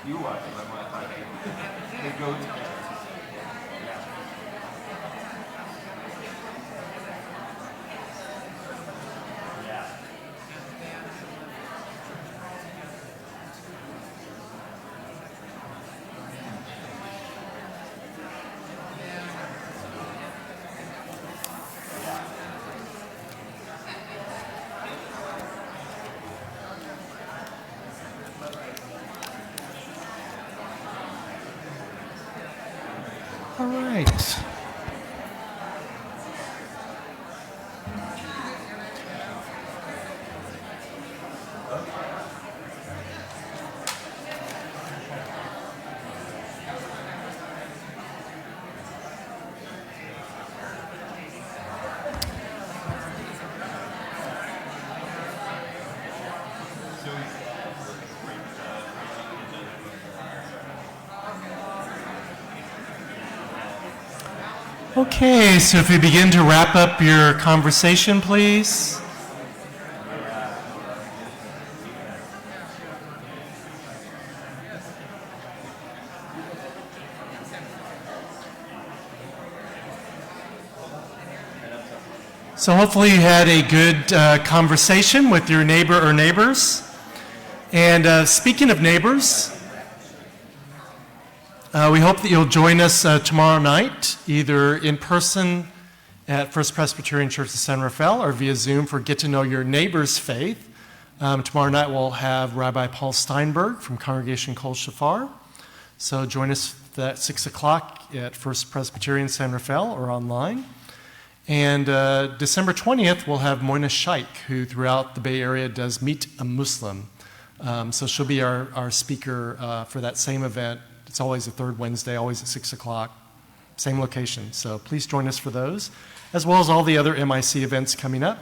You were watching, but I'm watching. They go together. All right. Okay, so if we begin to wrap up your conversation, please. So hopefully you had a good conversation with your neighbor or neighbors. And speaking of neighbors, we hope that you'll join us tomorrow night, either in person at First Presbyterian Church of San Rafael or via Zoom for Get to Know Your Neighbor's Faith. Tomorrow night we'll have Rabbi Paul Steinberg from Congregation Kol Shafar. So join us at 6 o'clock at First Presbyterian San Rafael or online. And December 20th, we'll have Moina Shaikh, who throughout the Bay Area does Meet a Muslim. So she'll be our speaker for that same event. It's always the third Wednesday, always at 6 o'clock, same location. So please join us for those, as well as all the other MIC events coming up.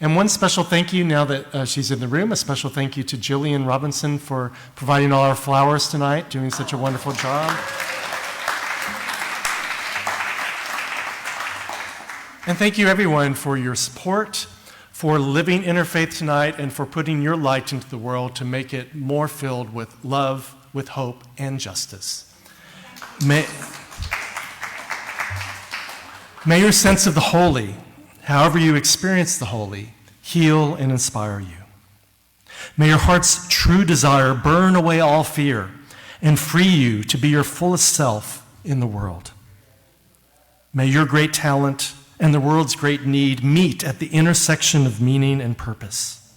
And one special thank you, now that she's in the room, a special thank you to Jillian Robinson for providing all our flowers tonight, doing such a wonderful job. And thank you, everyone, for your support, for living interfaith tonight, and for putting your light into the world to make it more filled with love, with hope, and justice. May your sense of the holy, however you experience the holy, heal and inspire you. May your heart's true desire burn away all fear and free you to be your fullest self in the world. May your great talent and the world's great need meet at the intersection of meaning and purpose.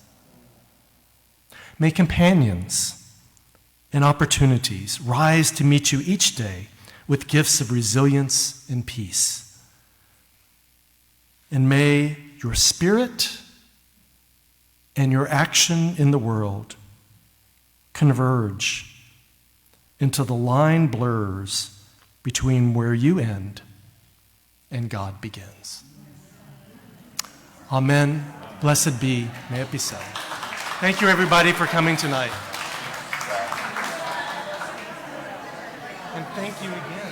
May companions and opportunities rise to meet you each day with gifts of resilience and peace. And may your spirit and your action in the world converge until the line blurs between where you end and God begins. Amen. Blessed be. May it be so. Thank you, everybody, for coming tonight. And thank you again.